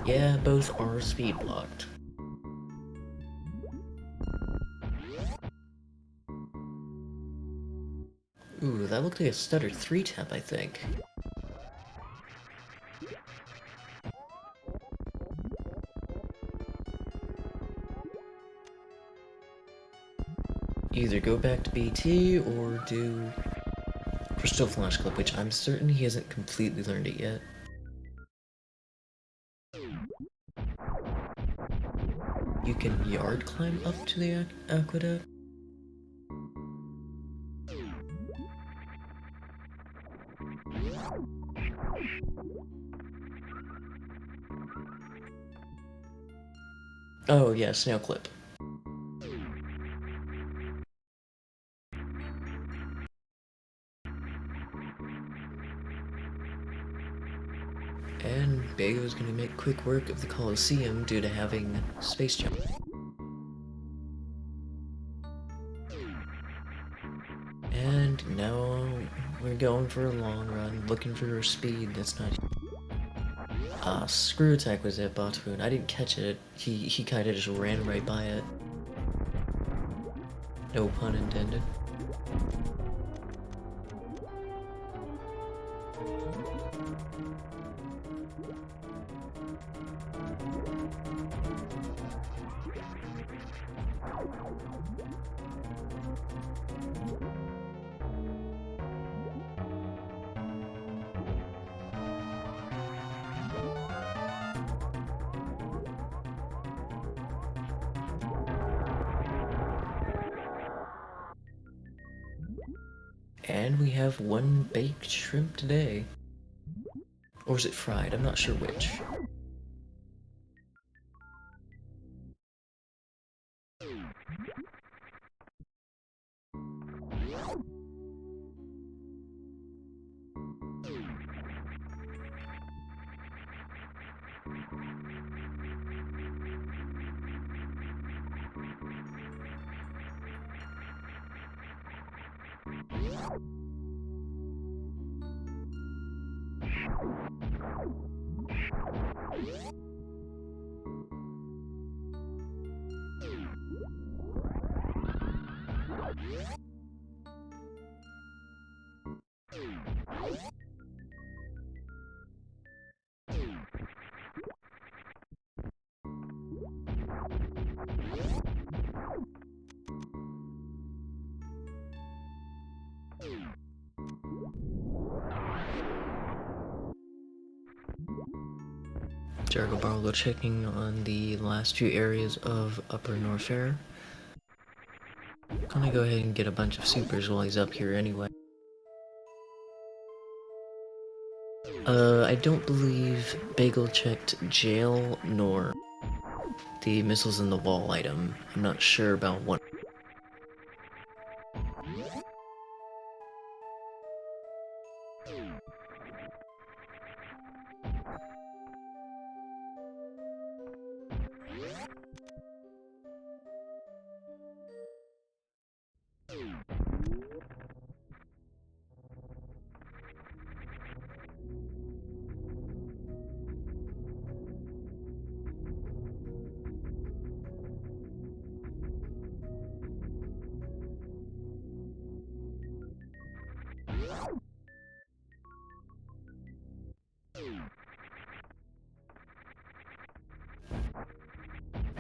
Yeah, both are speed blocked. Ooh, that looked like a stutter 3-tap, I think. Either go back to BT or do Crystal Flash Clip, which I'm certain he hasn't completely learned it yet. You can yard climb up to the aqueduct. Oh yeah, snail clip. And Bago's gonna make quick work of the Colosseum due to having space jump. And now we're going for a long run, looking for a speed that's not. Screw attack was at Botwoon. I didn't catch it. He kinda just ran right by it. No pun intended. And we have one baked shrimp today. Or is it fried? I'm not sure which. JargleBargle checking on the last few areas of Upper Norfair. Gonna go ahead and get a bunch of supers while he's up here anyway. I don't believe Bagel checked jail nor the missiles in the wall item. I'm not sure about what.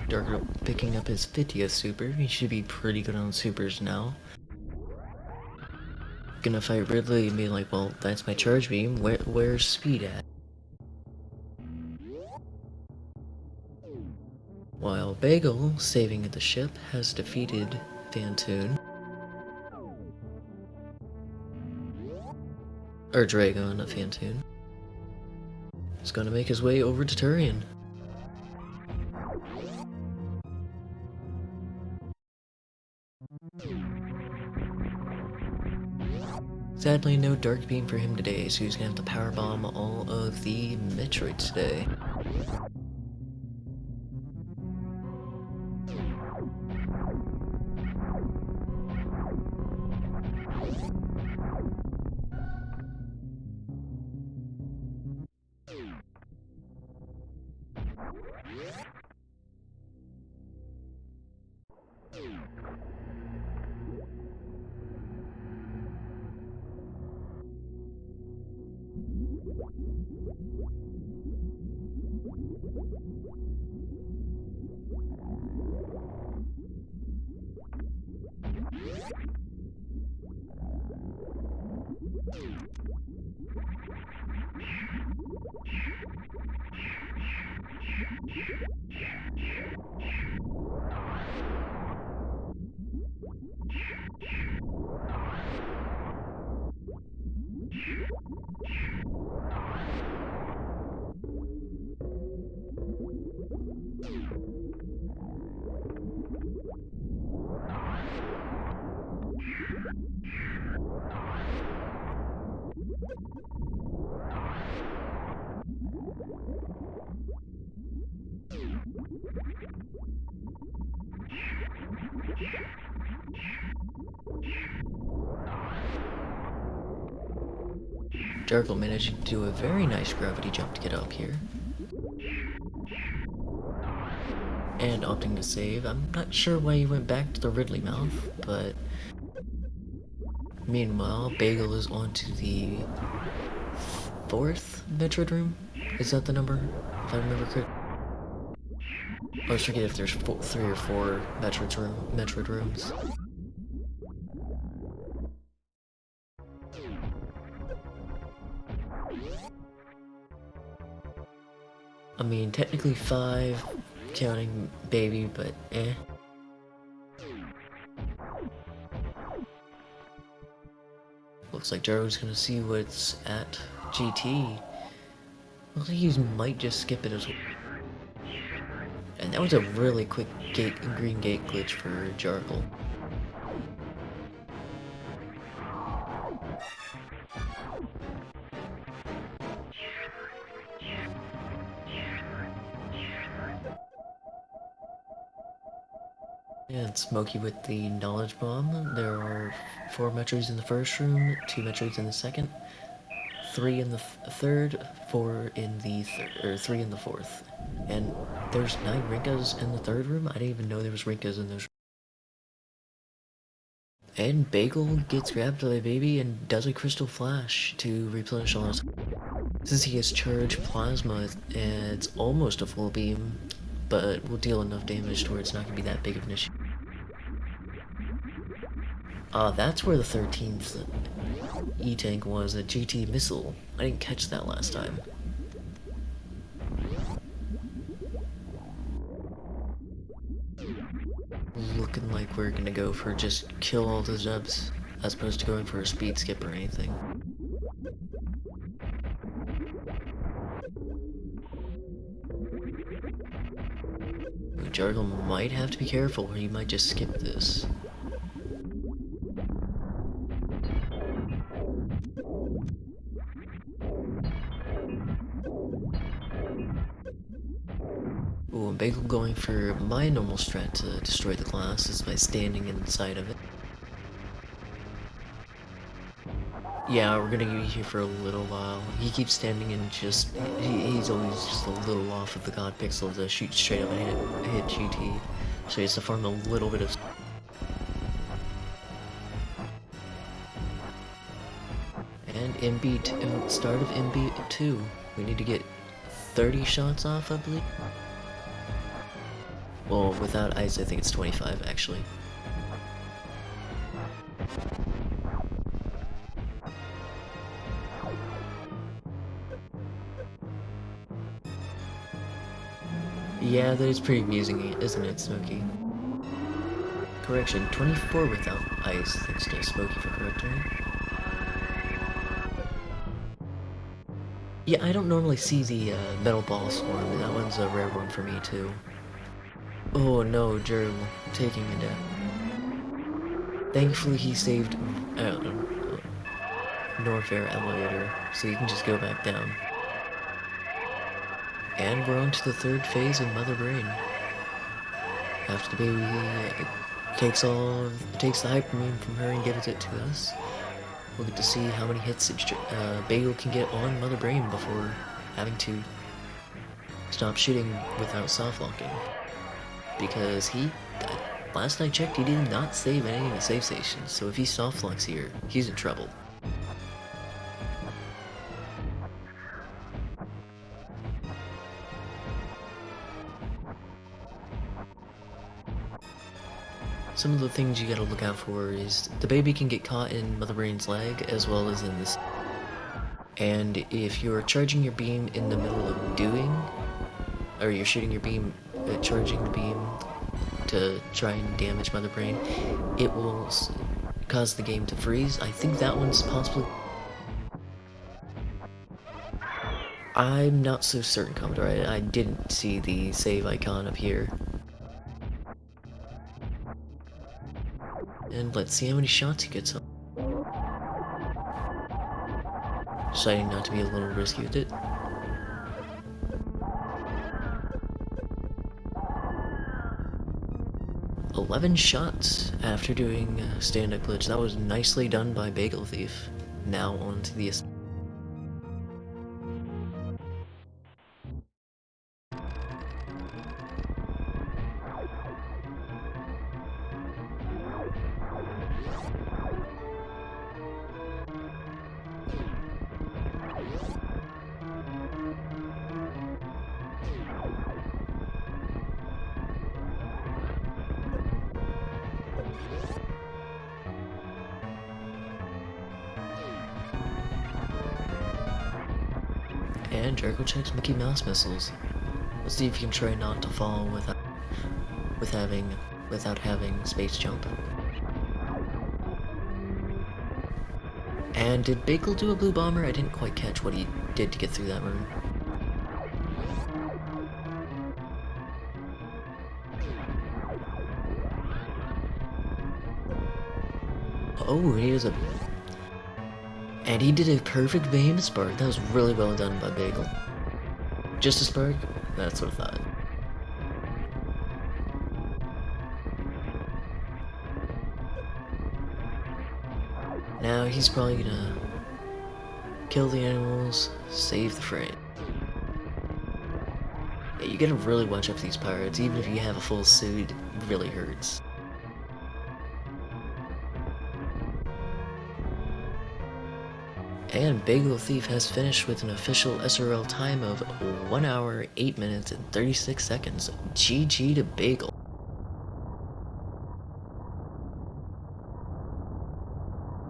Darker picking up his 50th super. He should be pretty good on supers now. Gonna fight Ridley and be like, well, that's my charge beam. Where's speed at? While Bagel, saving the ship, has defeated Fantoon. Or Drago, not Fantoon. He's gonna make his way over to Turian. Sadly, no Dark Beam for him today, so he's gonna have to powerbomb all of the Metroids today. Jargle managing to do a very nice gravity jump to get up here. And opting to save. I'm not sure why he went back to the Ridley mouth, but meanwhile, Bagel is on to the 4th Metroid room? Is that the number? If I remember correctly. I always forget if there's 3 or 4 Metroid rooms. I mean, technically 5, counting baby, but eh. Looks like Jargo's gonna see what's at GT. Looks like he might just skip it as well. And that was a really quick green gate glitch for Jargle. And Smokey with the knowledge bomb. There are 4 Metroids in the first room, 2 Metroids in the second, 3 in the third, 4 in the 3 in the fourth. And there's 9 Rinkas in the third room? I didn't even know there was Rinkas in those. And Bagel gets grabbed by Baby and does a Crystal Flash to replenish all his. Since he has charged Plasma, it's almost a full beam, but will deal enough damage to where it's not going to be that big of an issue. That's where the 13th E-Tank was, a GT missile. I didn't catch that last time. looking like we're gonna go for just kill all the Zebs, as opposed to going for a speed skip or anything. Jargle might have to be careful, or he might just skip this. Ooh, and Bagel going for my normal strat to destroy the glass is by standing inside of it. Yeah, we're gonna be here for a little while. He keeps standing and just, he's always just a little off of the god pixel to shoot straight up and hit GT. So he has to farm a little bit of... And MB2, start of MB2. We need to get 30 shots off, I believe. Well, without ice, I think it's 25, actually. Yeah, that is pretty amusing, isn't it, Smokey? Correction, 24 without ice, thanks to Smokey for correcting me. Yeah, I don't normally see the metal ball swarm, and that one's a rare one for me, too. Oh no, Germ taking it down. Thankfully he saved Norfair Elevator, so you can just go back down. And we're on to the third phase of Mother Brain. After the baby takes the hypermoon from her and gives it to us, we'll get to see how many hits Bagel can get on Mother Brain before having to stop shooting without soft locking. Because last I checked, he did not save any of the save stations, so if he soft locks here, he's in trouble. Some of the things you gotta look out for is the baby can get caught in Mother Brain's leg as well as in this. And if you're charging your beam in the middle of or you're shooting your beam, charging the beam to try and damage Mother Brain, it will cause the game to freeze. I think that one's possibly... I'm not so certain, Commodore. I didn't see the save icon up here. And let's see how many shots he gets on. Deciding not to be a little risky with it. "11 shots after doing stand-up glitch. That was nicely done by Bagel Thief. Now on to the... And Jargle checks Mickey Mouse missiles. Let's see if you can try not to fall without having space jump. And did Bagel do a blue bomber? I didn't quite catch what he did to get through that room. Oh, he does a... And he did a perfect beam spark. That was really well done by Bagel. Just a spark? That's what I thought. Now he's probably gonna kill the animals, save the frame. Yeah, you gotta really watch out for these pirates. Even if you have a full suit, it really hurts. And Bagel Thief has finished with an official SRL time of 1 hour, 8 minutes, and 36 seconds. GG to Bagel.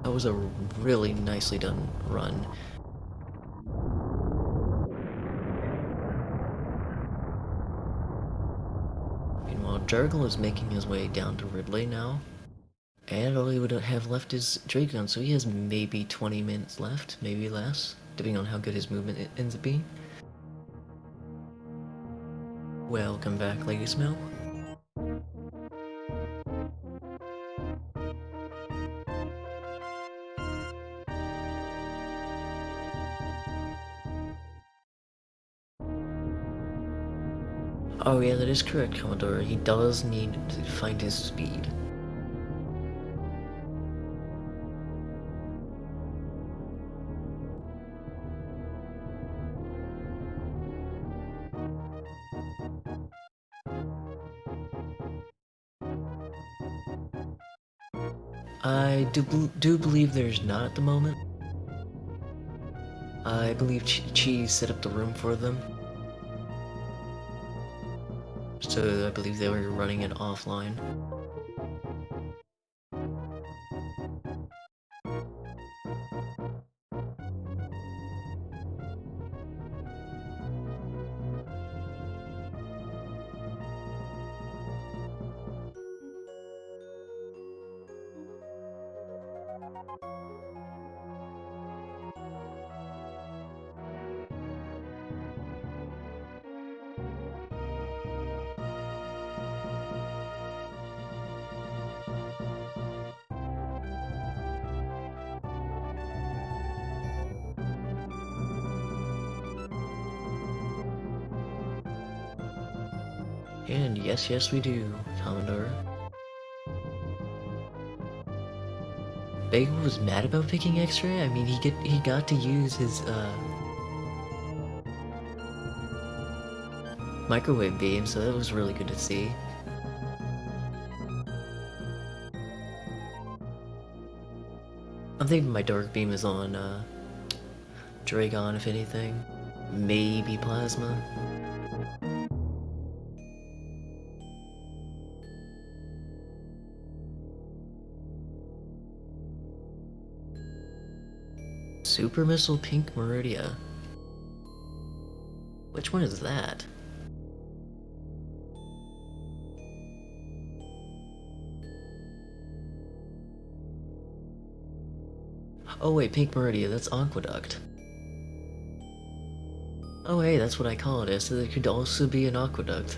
That was a really nicely done run. Meanwhile, Jargle is making his way down to Ridley now. And all he would have left is Dragon, so he has maybe 20 minutes left, maybe less, depending on how good his movement ends up being. Welcome back, Lady Smell. Oh yeah, that is correct, Commodore. He does need to find his speed. I do believe there's not at the moment. I believe Chi set up the room for them. So I believe they were running it offline. And yes, we do, Commodore. Bagel was mad about picking X-ray. I mean, he got to use his microwave beam, so that was really good to see. I'm thinking my dark beam is on Dragon, if anything. Maybe Plasma. Super Missile Pink Meridia. Which one is that? Oh wait, Pink Meridia, that's Aqueduct. Oh hey, that's what I call it, so there could also be an Aqueduct.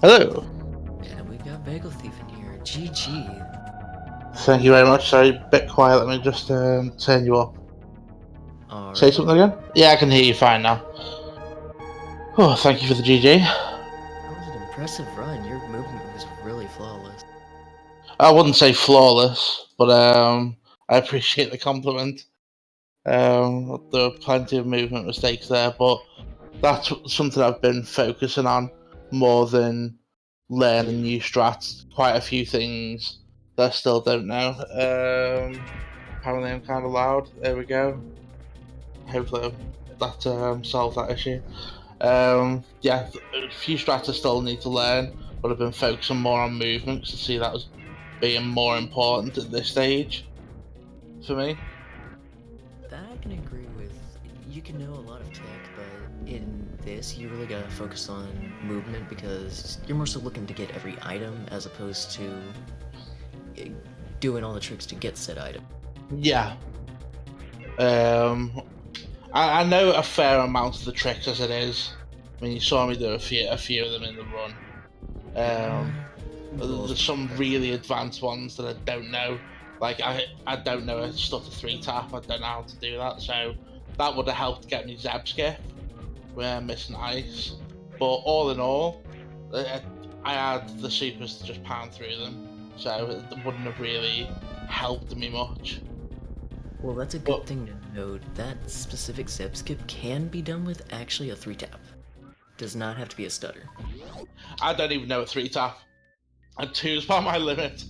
Hello. And we got Bagel Thief in here. GG. Thank you very much. Sorry, a bit quiet. Let me just turn you up. All Say right. something again? Yeah, I can hear you fine now. Oh, thank you for the GG. That was an impressive run. Your movement was really flawless. I wouldn't say flawless, but I appreciate the compliment. There were plenty of movement mistakes there, but that's something I've been focusing on more than learning new strats. Quite a few things that I still don't know. Apparently I'm kind of loud. There we go. Hopefully that solves that issue. Yeah, a few strats I still need to learn, but I've been focusing more on movements to see that as being more important at this stage for me. That I can agree with. You can know a lot of tech, but in this, you really gotta focus on movement because you're more so looking to get every item as opposed to doing all the tricks to get said item. Yeah. I know a fair amount of the tricks as it is. I mean, you saw me do a few of them in the run. There's some really advanced ones that I don't know. Like I don't know a stutter 3-tap. I don't know how to do that. So that would have helped get me Zeb skip. We're missing ice. But all in all, I had the supers to just pound through them. So it wouldn't have really helped me much. Well, that's a good thing to note. That specific Zeb skip can be done with actually a 3-tap. Does not have to be a stutter. I don't even know a 3-tap. And 2's about my limit.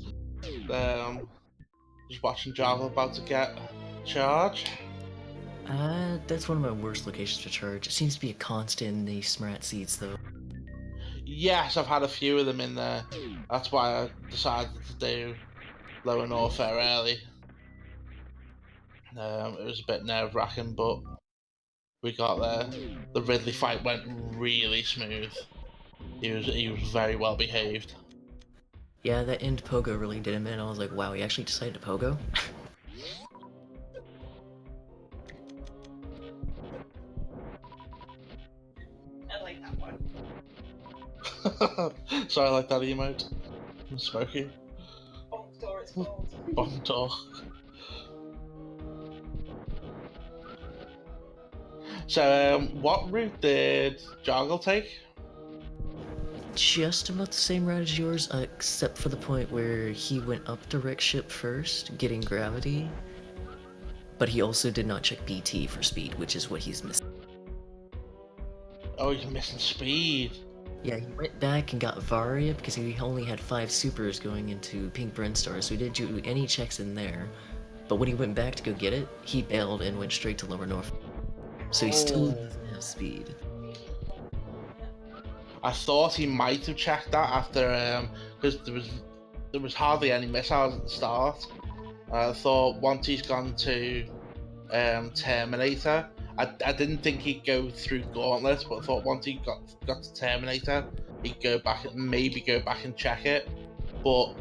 Just watching Jargle about to get charged. That's one of my worst locations to charge. It seems to be a constant in the SMRAT seats, though. Yes, I've had a few of them in there. That's why I decided to do Lower Norfair early. It was a bit nerve-wracking, but we got there. The Ridley fight went really smooth. He was very well behaved. Yeah, that end pogo really did him in. I was like, wow, he actually decided to pogo? I like that one. So I like that emote. Smoky. Bonk door, it's called. Bottom door. So, what route did Jargle take? Just about the same route as yours, except for the point where he went up the wreck ship first, getting gravity. But he also did not check BT for speed, which is what he's missing. Oh, he's missing speed. Yeah, he went back and got Varia because he only had 5 supers going into Pink Brinstar, so he didn't do any checks in there. But when he went back to go get it, he bailed and went straight to Lower North. So he still doesn't have speed. I thought he might have checked that after, because there was hardly any missiles at the start. I thought once he's gone to Terminator, I didn't think he'd go through Gauntlet, but I thought once he got to Terminator, he'd go back and maybe go back and check it. But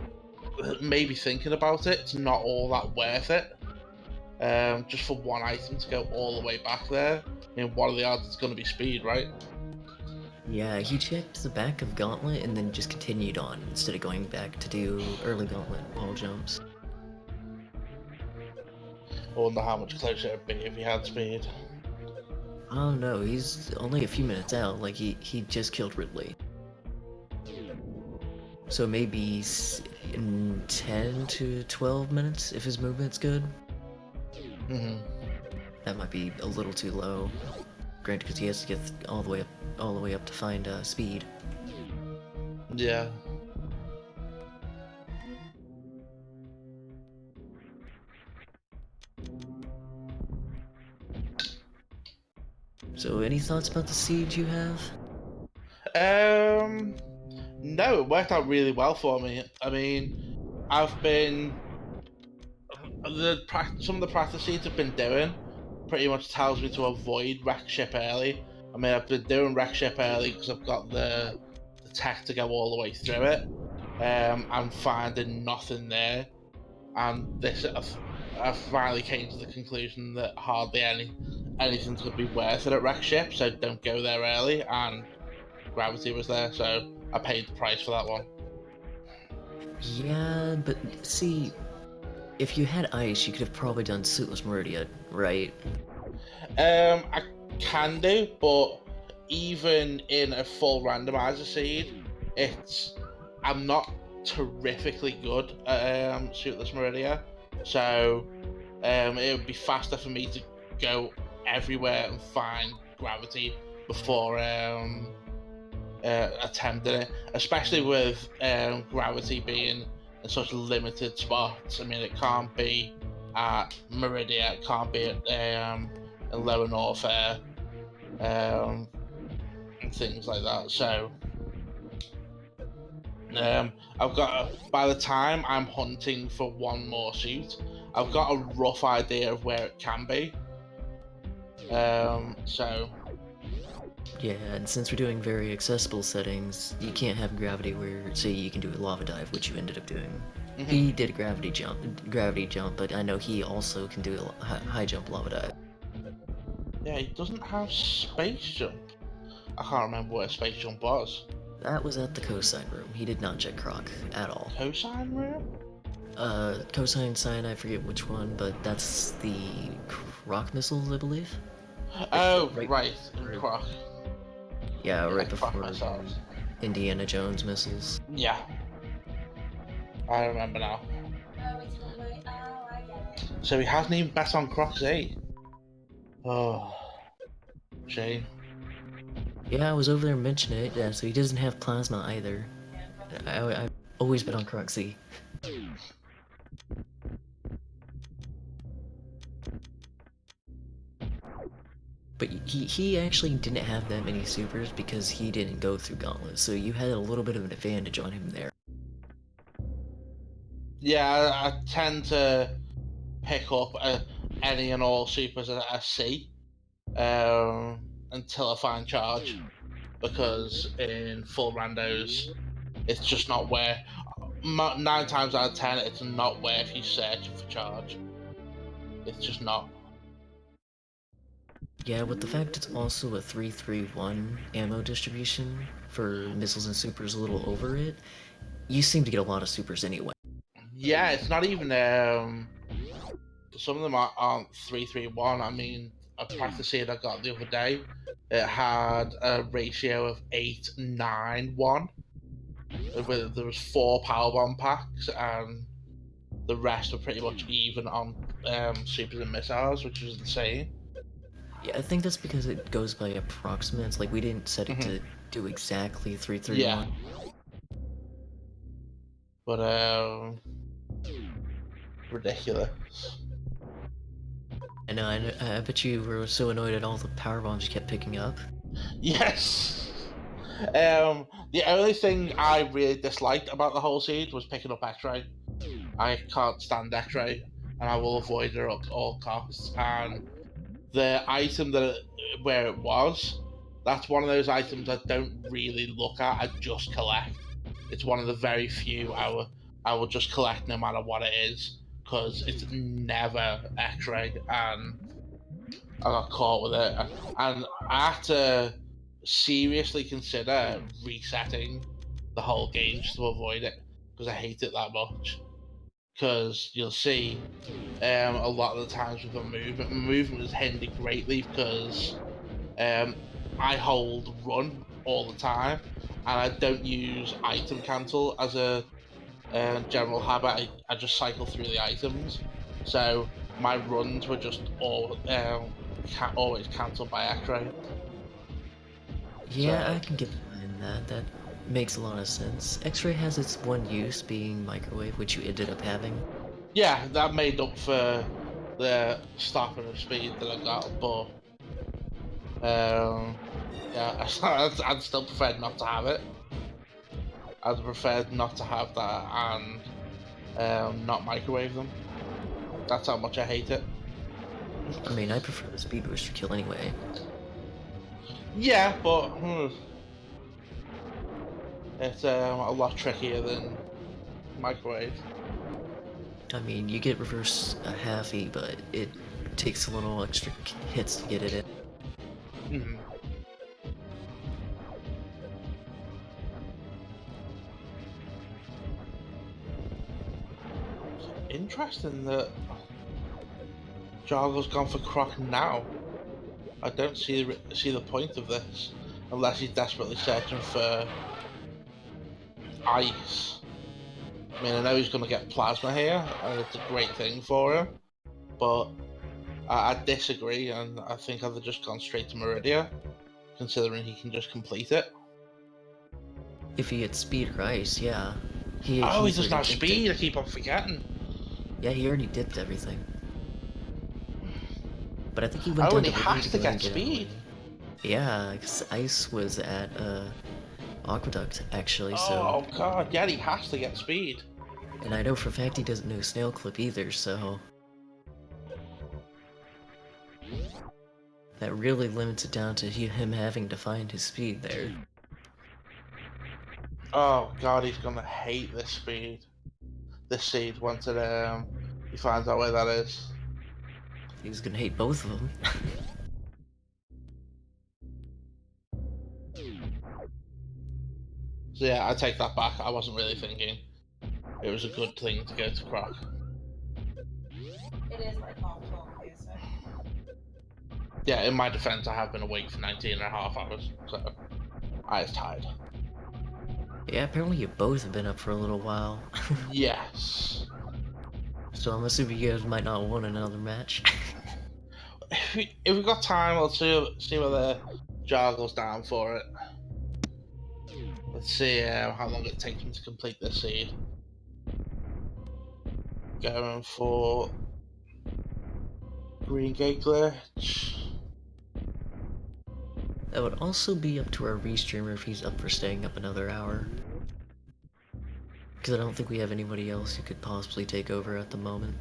maybe thinking about it, it's not all that worth it. Just for one item to go all the way back there. I mean, what are the odds it's going to be speed, right? Yeah, he checked the back of Gauntlet and then just continued on instead of going back to do early Gauntlet wall jumps. I wonder how much closer it'd be if he had speed. I don't know, he's only a few minutes out, like he just killed Ridley. So maybe in 10 to 12 minutes if his movement's good. That might be a little too low. Granted, because he has to get all the way up to find speed. Yeah. So, any thoughts about the siege you have? No, it worked out really well for me. I mean, I've been some of the practices I've been doing pretty much tells me to avoid wreck ship early. I mean, I've been doing wreck ship early because I've got the tech to go all the way through it. I'm finding nothing there, and I've finally came to the conclusion that hardly anything's going to be worth it at wreck ship, so don't go there early. And gravity was there, so I paid the price for that one. Yeah, but see, if you had ice, you could have probably done Suitless Meridia, right? I can do, but even in a full randomizer seed, I'm not terrifically good at Suitless Meridia, so it would be faster for me to go everywhere and find gravity before attempting it, especially with gravity being in such limited spots. I mean, it can't be at Meridia, it can't be at in Lower Norfair, and things like that. So I've got by the time I'm hunting for one more suit, I've got a rough idea of where it can be. So Yeah, and since we're doing very accessible settings, you can't have gravity where, say, you can do a lava dive, which you ended up doing. He did a gravity jump, but I know he also can do a high jump lava dive. yeah, he doesn't have space jump. I can't remember where space jump was. That was at the cosine room. He did not check Croc at all. Cosine room? Cosine sign, I forget which one, but that's the Croc missiles, I believe. Oh, right- right, in Croc. Yeah, right Croc before missiles. Indiana Jones missiles. Yeah, I remember now. Oh, it's not my. Oh, I get it. So he hasn't even bet on Crocs, eh? Oh, shame. Yeah, I was over there mentioning it, yeah, so he doesn't have plasma either. Yeah, probably. I always bet on Croc Z. But he actually didn't have that many supers because he didn't go through Gauntlet, so you had a little bit of an advantage on him there. Yeah, I tend to pick up any and all supers I see until I find charge, because in full randos, it's just not where. 9 times out of 10, it's not worth you searching for charge. It's just not. Yeah, with the fact it's also a 3-3-1 ammo distribution for missiles and supers a little over it, you seem to get a lot of supers anyway. Yeah, it's not even. Some of them aren't 3-3-1. I mean, a practice seed I got the other day, it had a ratio of 8-9-1. There was 4 power bomb packs, and the rest were pretty much even on supers and missiles, which was insane. Yeah, I think that's because it goes by approximates. Like, we didn't set it to do exactly 3-3-1. Yeah. But ridiculous. I know, I bet you were so annoyed at all the power bombs you kept picking up. Yes. The only thing I really disliked about the whole siege was picking up X-ray. I can't stand X-ray, and I will avoid it at all costs. And the item where it was, that's one of those items I don't really look at. I just collect. It's one of the very few I will just collect no matter what it is, because it's never X-ray, and I got caught with it, and I had to seriously consider resetting the whole game just to avoid it, because I hate it that much. Because you'll see a lot of the times with my movement is hindered greatly because I hold run all the time, and I don't use item cancel as a general habit. I just cycle through the items, so my runs were just always cancelled by X-ray. Yeah, So I can get behind that. That makes a lot of sense. X-ray has its one use being microwave, which you ended up having. yeah, that made up for the stopping of speed that I got, but yeah, I'd still prefer not to have it. I'd prefer not to have that and not microwave them. That's how much I hate it. I mean, I prefer the speed booster kill anyway. Yeah, but it's a lot trickier than microwave. I mean, you get reverse half-E, but it takes a little extra hits to get it in. Mhm. Interesting that Jargle's gone for Croc now. I don't see the point of this unless he's desperately searching for ice. I mean, I know he's going to get plasma here, and it's a great thing for him, but I disagree, and I think I've just gone straight to Meridia, considering he can just complete it. If he gets speed or ice, yeah. Oh, he He's doesn't already have dipped speed. it. I keep on forgetting. Yeah, he already dipped everything. But I think he went Oh, down and to he Liberty has to to go ahead get and get out of the way. speed. Yeah, because Ice was at Aqueduct, actually, so... Oh god, yeah, he has to get speed. And I know for a fact he doesn't know Snail Clip either, so... That really limits it down to him having to find his speed there. Oh god, he's gonna hate this speed. This seed once he finds out where that is. He's gonna hate both of them. So yeah, I take that back. I wasn't really thinking. It was a good thing to go to Croc. It is like half 12 here, so. Yeah, in my defense, I have been awake for 19 and a half hours, so I was tired. Yeah, apparently you both have been up for a little while. Yes. So I'm assuming you guys might not want another match. If we got time, let's see whether Jargle's down for it. Let's see how long it takes him to complete this seed. Going for Green Gate Glitch. That would also be up to our restreamer if he's up for staying up another hour. Because I don't think we have anybody else who could possibly take over at the moment.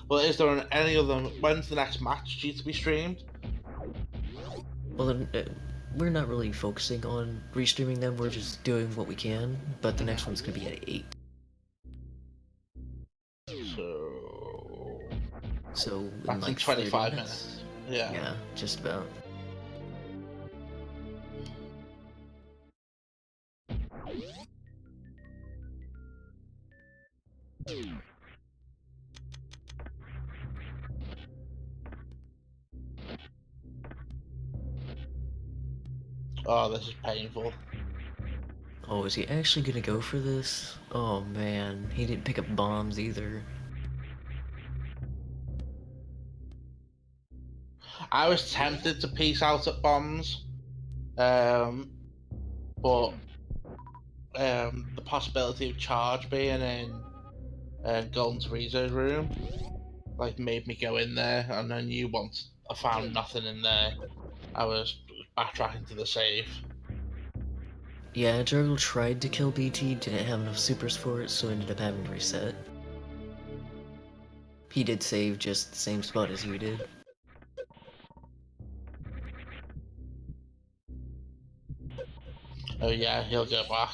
Well, is there any other? When's the next match due to be streamed? Well, then, we're not really focusing on restreaming them, we're just doing what we can, but the next one's gonna be at 8. So in That's like in 25 30 minutes. Yeah. Yeah, just about. Oh, this is painful. Oh, is he actually gonna go for this? Oh man, he didn't pick up bombs either. I was tempted to peace out at bombs, but the possibility of charge being in Golden Rizzo's room like made me go in there, and I knew once I found nothing in there, I was backtracking to the save. Yeah, Jargle tried to kill BT, didn't have enough supers for it, so ended up having to reset. He did save just the same spot as you did. Oh yeah, he'll go back.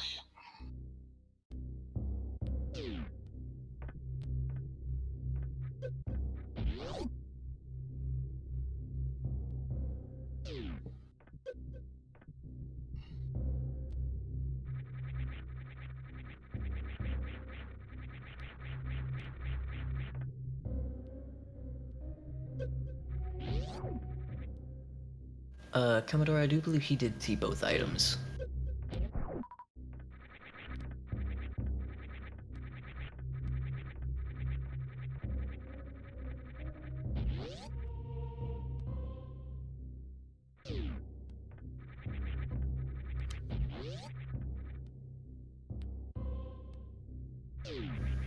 Commodore, I do believe he did see both items.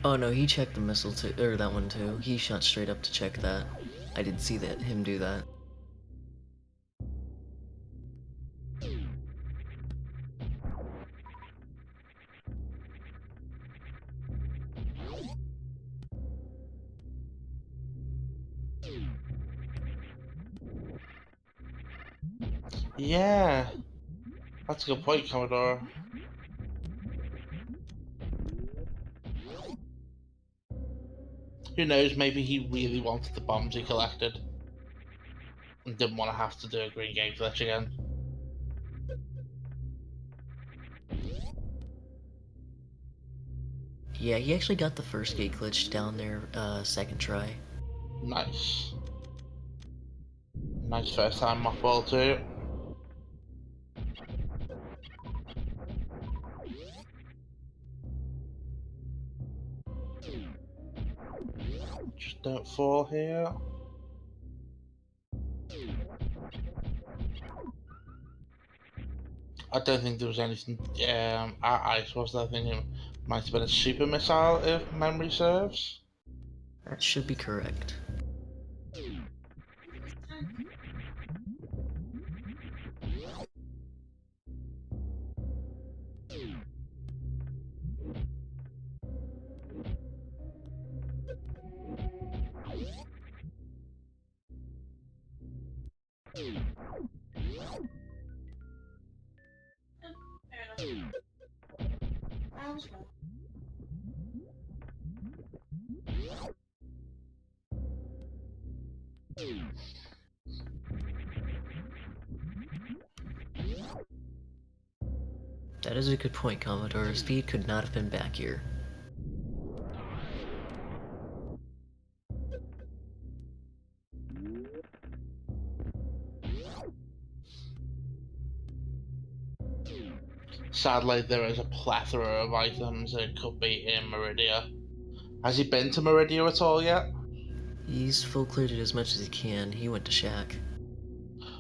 Oh no, he checked the missile too, or that one too. He shot straight up to check that. I did see that him do that. Yeah, that's a good point, Commodore. Who knows, maybe he really wanted the bombs he collected and didn't want to have to do a green game glitch again. Yeah, he actually got the first gate glitch down there, second try. Nice. Nice first time mock ball too. Just don't fall here. I don't think there was anything at ice, was there? I think it might have been a super missile if memory serves. That should be correct. Fair enough. I was wrong. That is a good point, Commodore. Speed could not have been back here. Sadly, there is a plethora of items that could be in Meridia. Has he been to Meridia at all yet? He's full cleared it as much as he can. He went to Shack.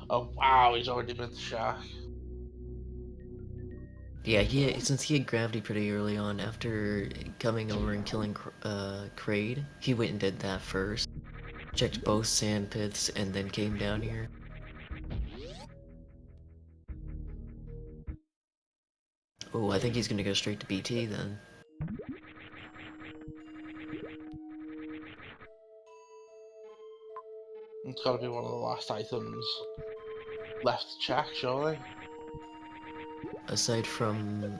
Oh wow, he's already been to Shack. Yeah, since he had gravity pretty early on, after coming over and killing Kraid, he went and did that first. Checked both sand pits and then came down here. Oh, I think he's gonna go straight to BT then. It's got to be one of the last items left to check, surely. Aside from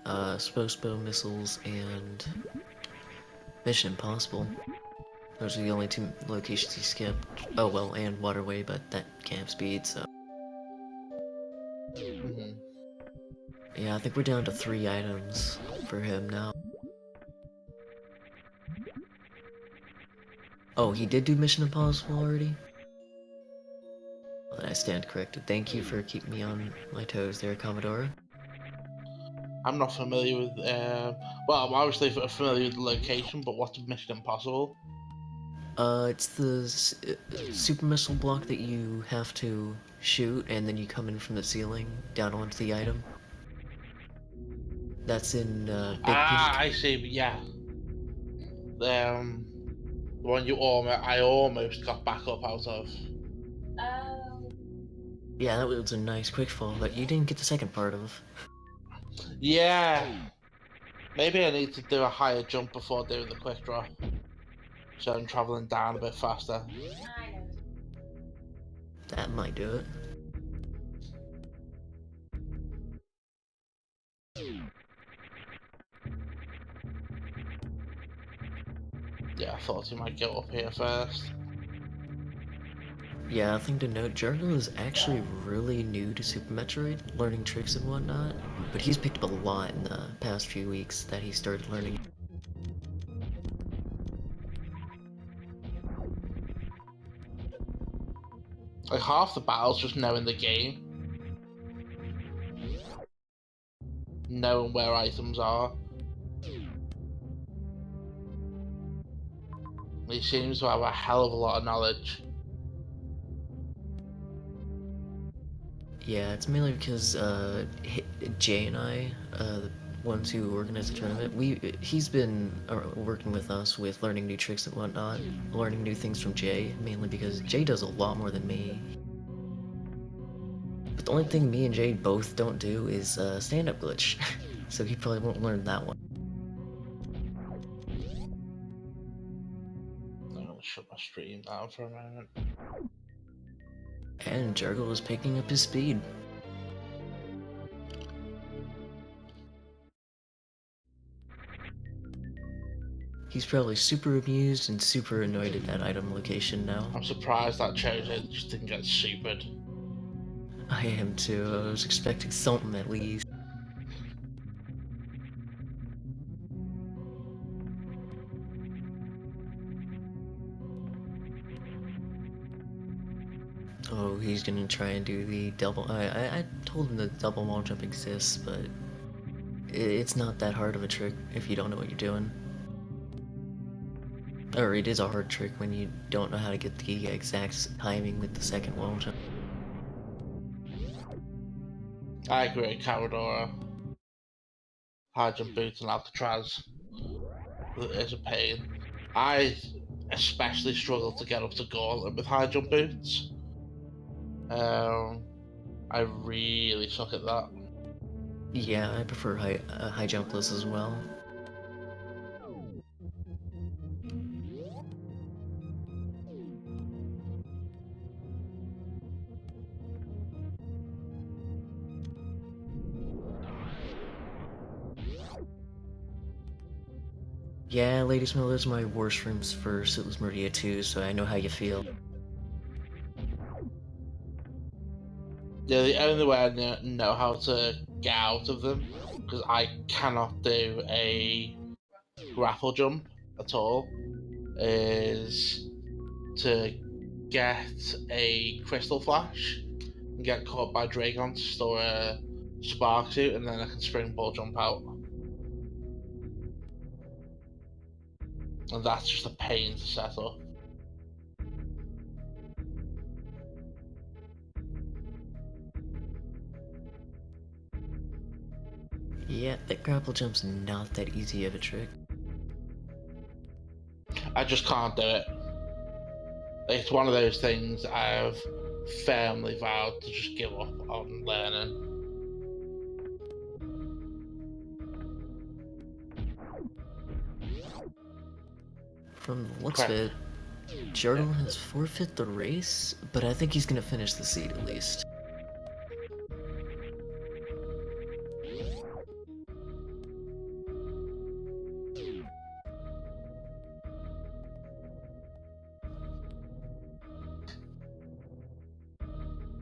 Spokesbow missiles and Mission Impossible. Those are the only two locations he skipped. Oh well, and Waterway, but that camp speed, so. Mm-hmm. Yeah, I think we're down to 3 items for him now. Oh, he did do Mission Impossible already? Well, then I stand corrected. Thank you for keeping me on my toes there, Commodore. I'm not familiar with. Well, I'm obviously familiar with the location, but what's Mission Impossible? It's the super missile block that you have to shoot, and then you come in from the ceiling down onto the item. That's in Big Pink. I see. But yeah, the one I almost got back up out of. Yeah, that was a nice quick fall, but you didn't get the second part of. Yeah, maybe I need to do a higher jump before doing the quick drop, so I'm traveling down a bit faster. That might do it. Yeah, I thought he might go up here first. Yeah, I think to note, Jargle is actually really new to Super Metroid, learning tricks and whatnot, but he's picked up a lot in the past few weeks that he started learning. Like half the battles just knowing the game, knowing where items are. He seems to have a hell of a lot of knowledge. Yeah, it's mainly because Jay and I, the ones who organize the tournament, he's been working with us with learning new tricks and whatnot, learning new things from Jay, mainly because Jay does a lot more than me. But the only thing me and Jay both don't do is stand-up glitch, so he probably won't learn that one. I'm gonna shut my stream down for a moment. And Jargle is picking up his speed. He's probably super amused and super annoyed at that item location now. I'm surprised that Chozo just didn't get supered. I am too. I was expecting something at least. Oh, he's gonna try and do the double. I told him the double wall jump exists, but it's not that hard of a trick if you don't know what you're doing. Or it is a hard trick when you don't know how to get the exact timing with the second wall jump. I agree, Caradora. High jump boots and Alcatraz is a pain. I especially struggle to get up to Gauntlet with high jump boots. I really suck at that. Yeah, I prefer high jumpless as well. Yeah, Lady Smell, those are my worst rooms for Sitless Meridia 2, so I know how you feel. Yeah, the only way I know how to get out of them, because I cannot do a grapple jump at all, is to get a crystal flash and get caught by Dragon to store a spark suit, and then I can springboard jump out. And that's just a pain to set up. Yeah, that grapple jump's not that easy of a trick. I just can't do it. It's one of those things I've firmly vowed to just give up on learning. from the looks of Correct. it, Jargle has forfeit the race, but I think he's gonna finish the seat at least.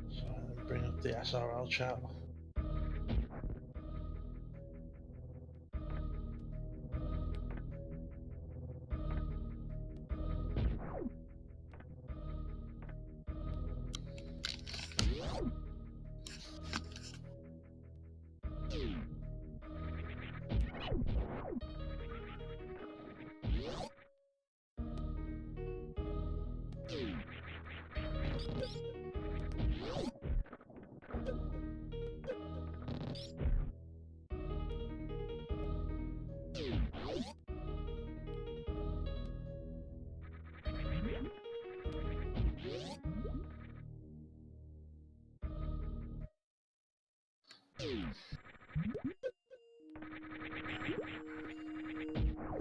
So bring up the SRL chat.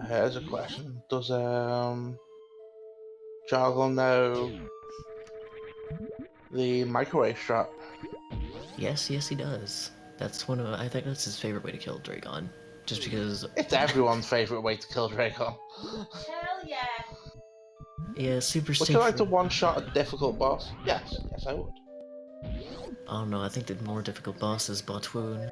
Here's a question. Does Jargle know the microwave strat? Yes, he does. That's one of I think that's his favorite way to kill Dragon, just because. It's everyone's favourite way to kill Dracon. Hell yeah. Yeah, super Would safe. you like to one-shot a difficult boss? Yes, I would. I don't know. I think the more difficult boss is Botwoon.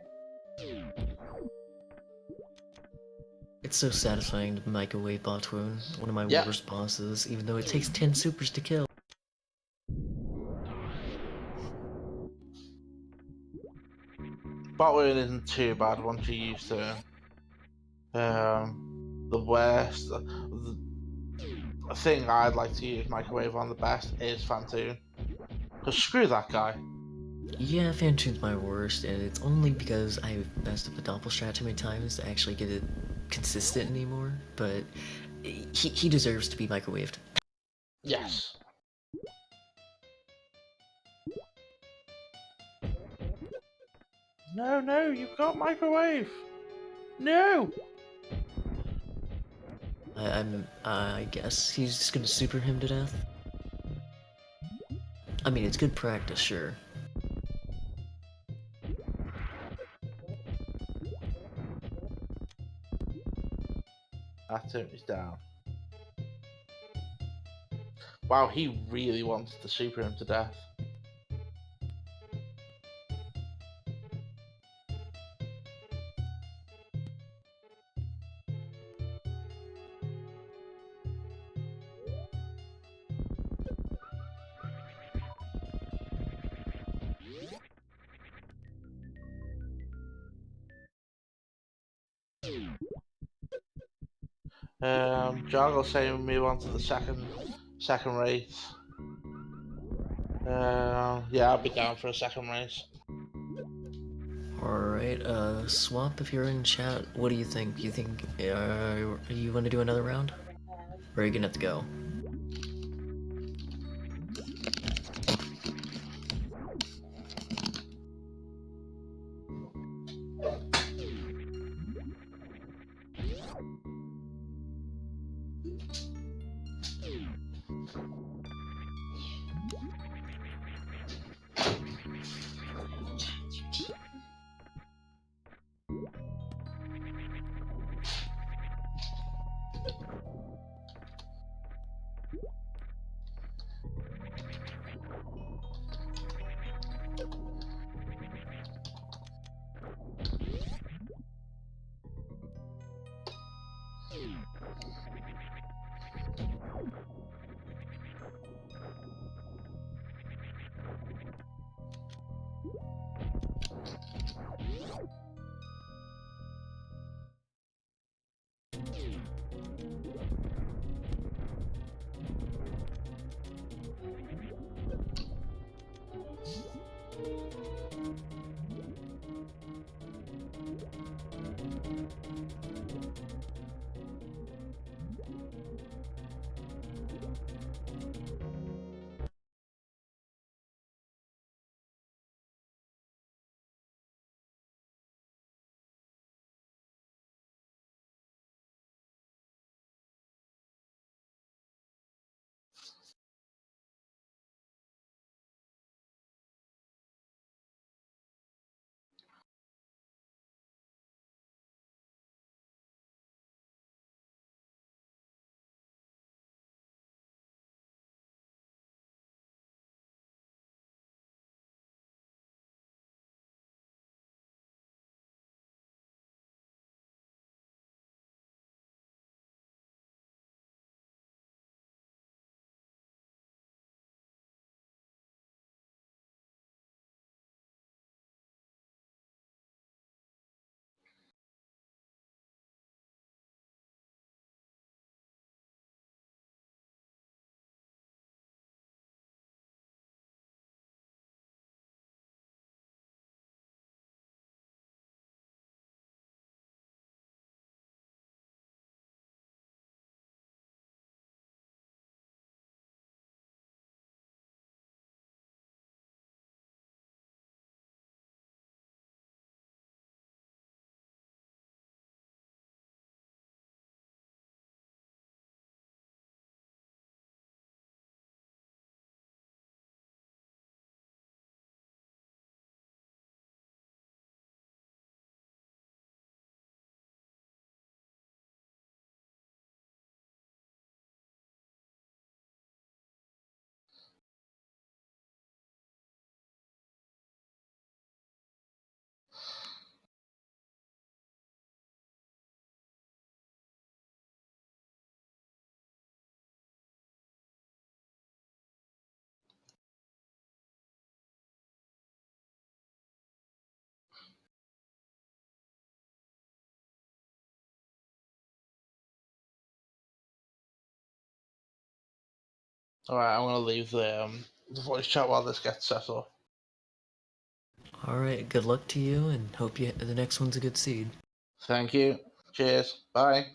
It's so satisfying to microwave Botwoon, one of my Yeah. worst bosses, even though it takes 10 supers to kill. Botwoon isn't too bad once you're used to it. The worst, the thing I'd like to use microwave on the best is Fantoon. Cause screw that guy. Yeah, Fantoon's my worst, and it's only because I've messed up the Doppel strat too many times to actually get it consistent anymore, but he deserves to be microwaved. Yes. No, you've got microwave. No. I guess he's just gonna super him to death. I mean, it's good practice, sure. That's it, he's down. Wow, he really wants to super him to death. Jargle saying we move on to the second race. Yeah, I'll be down for a second race. Alright, Swamp, if you're in chat, what do you think? You think, you want to do another round? Or are you gonna have to go? Alright, I'm going to leave the voice chat while this gets set up. Alright, good luck to you, and hope the next one's a good seed. Thank you. Cheers. Bye.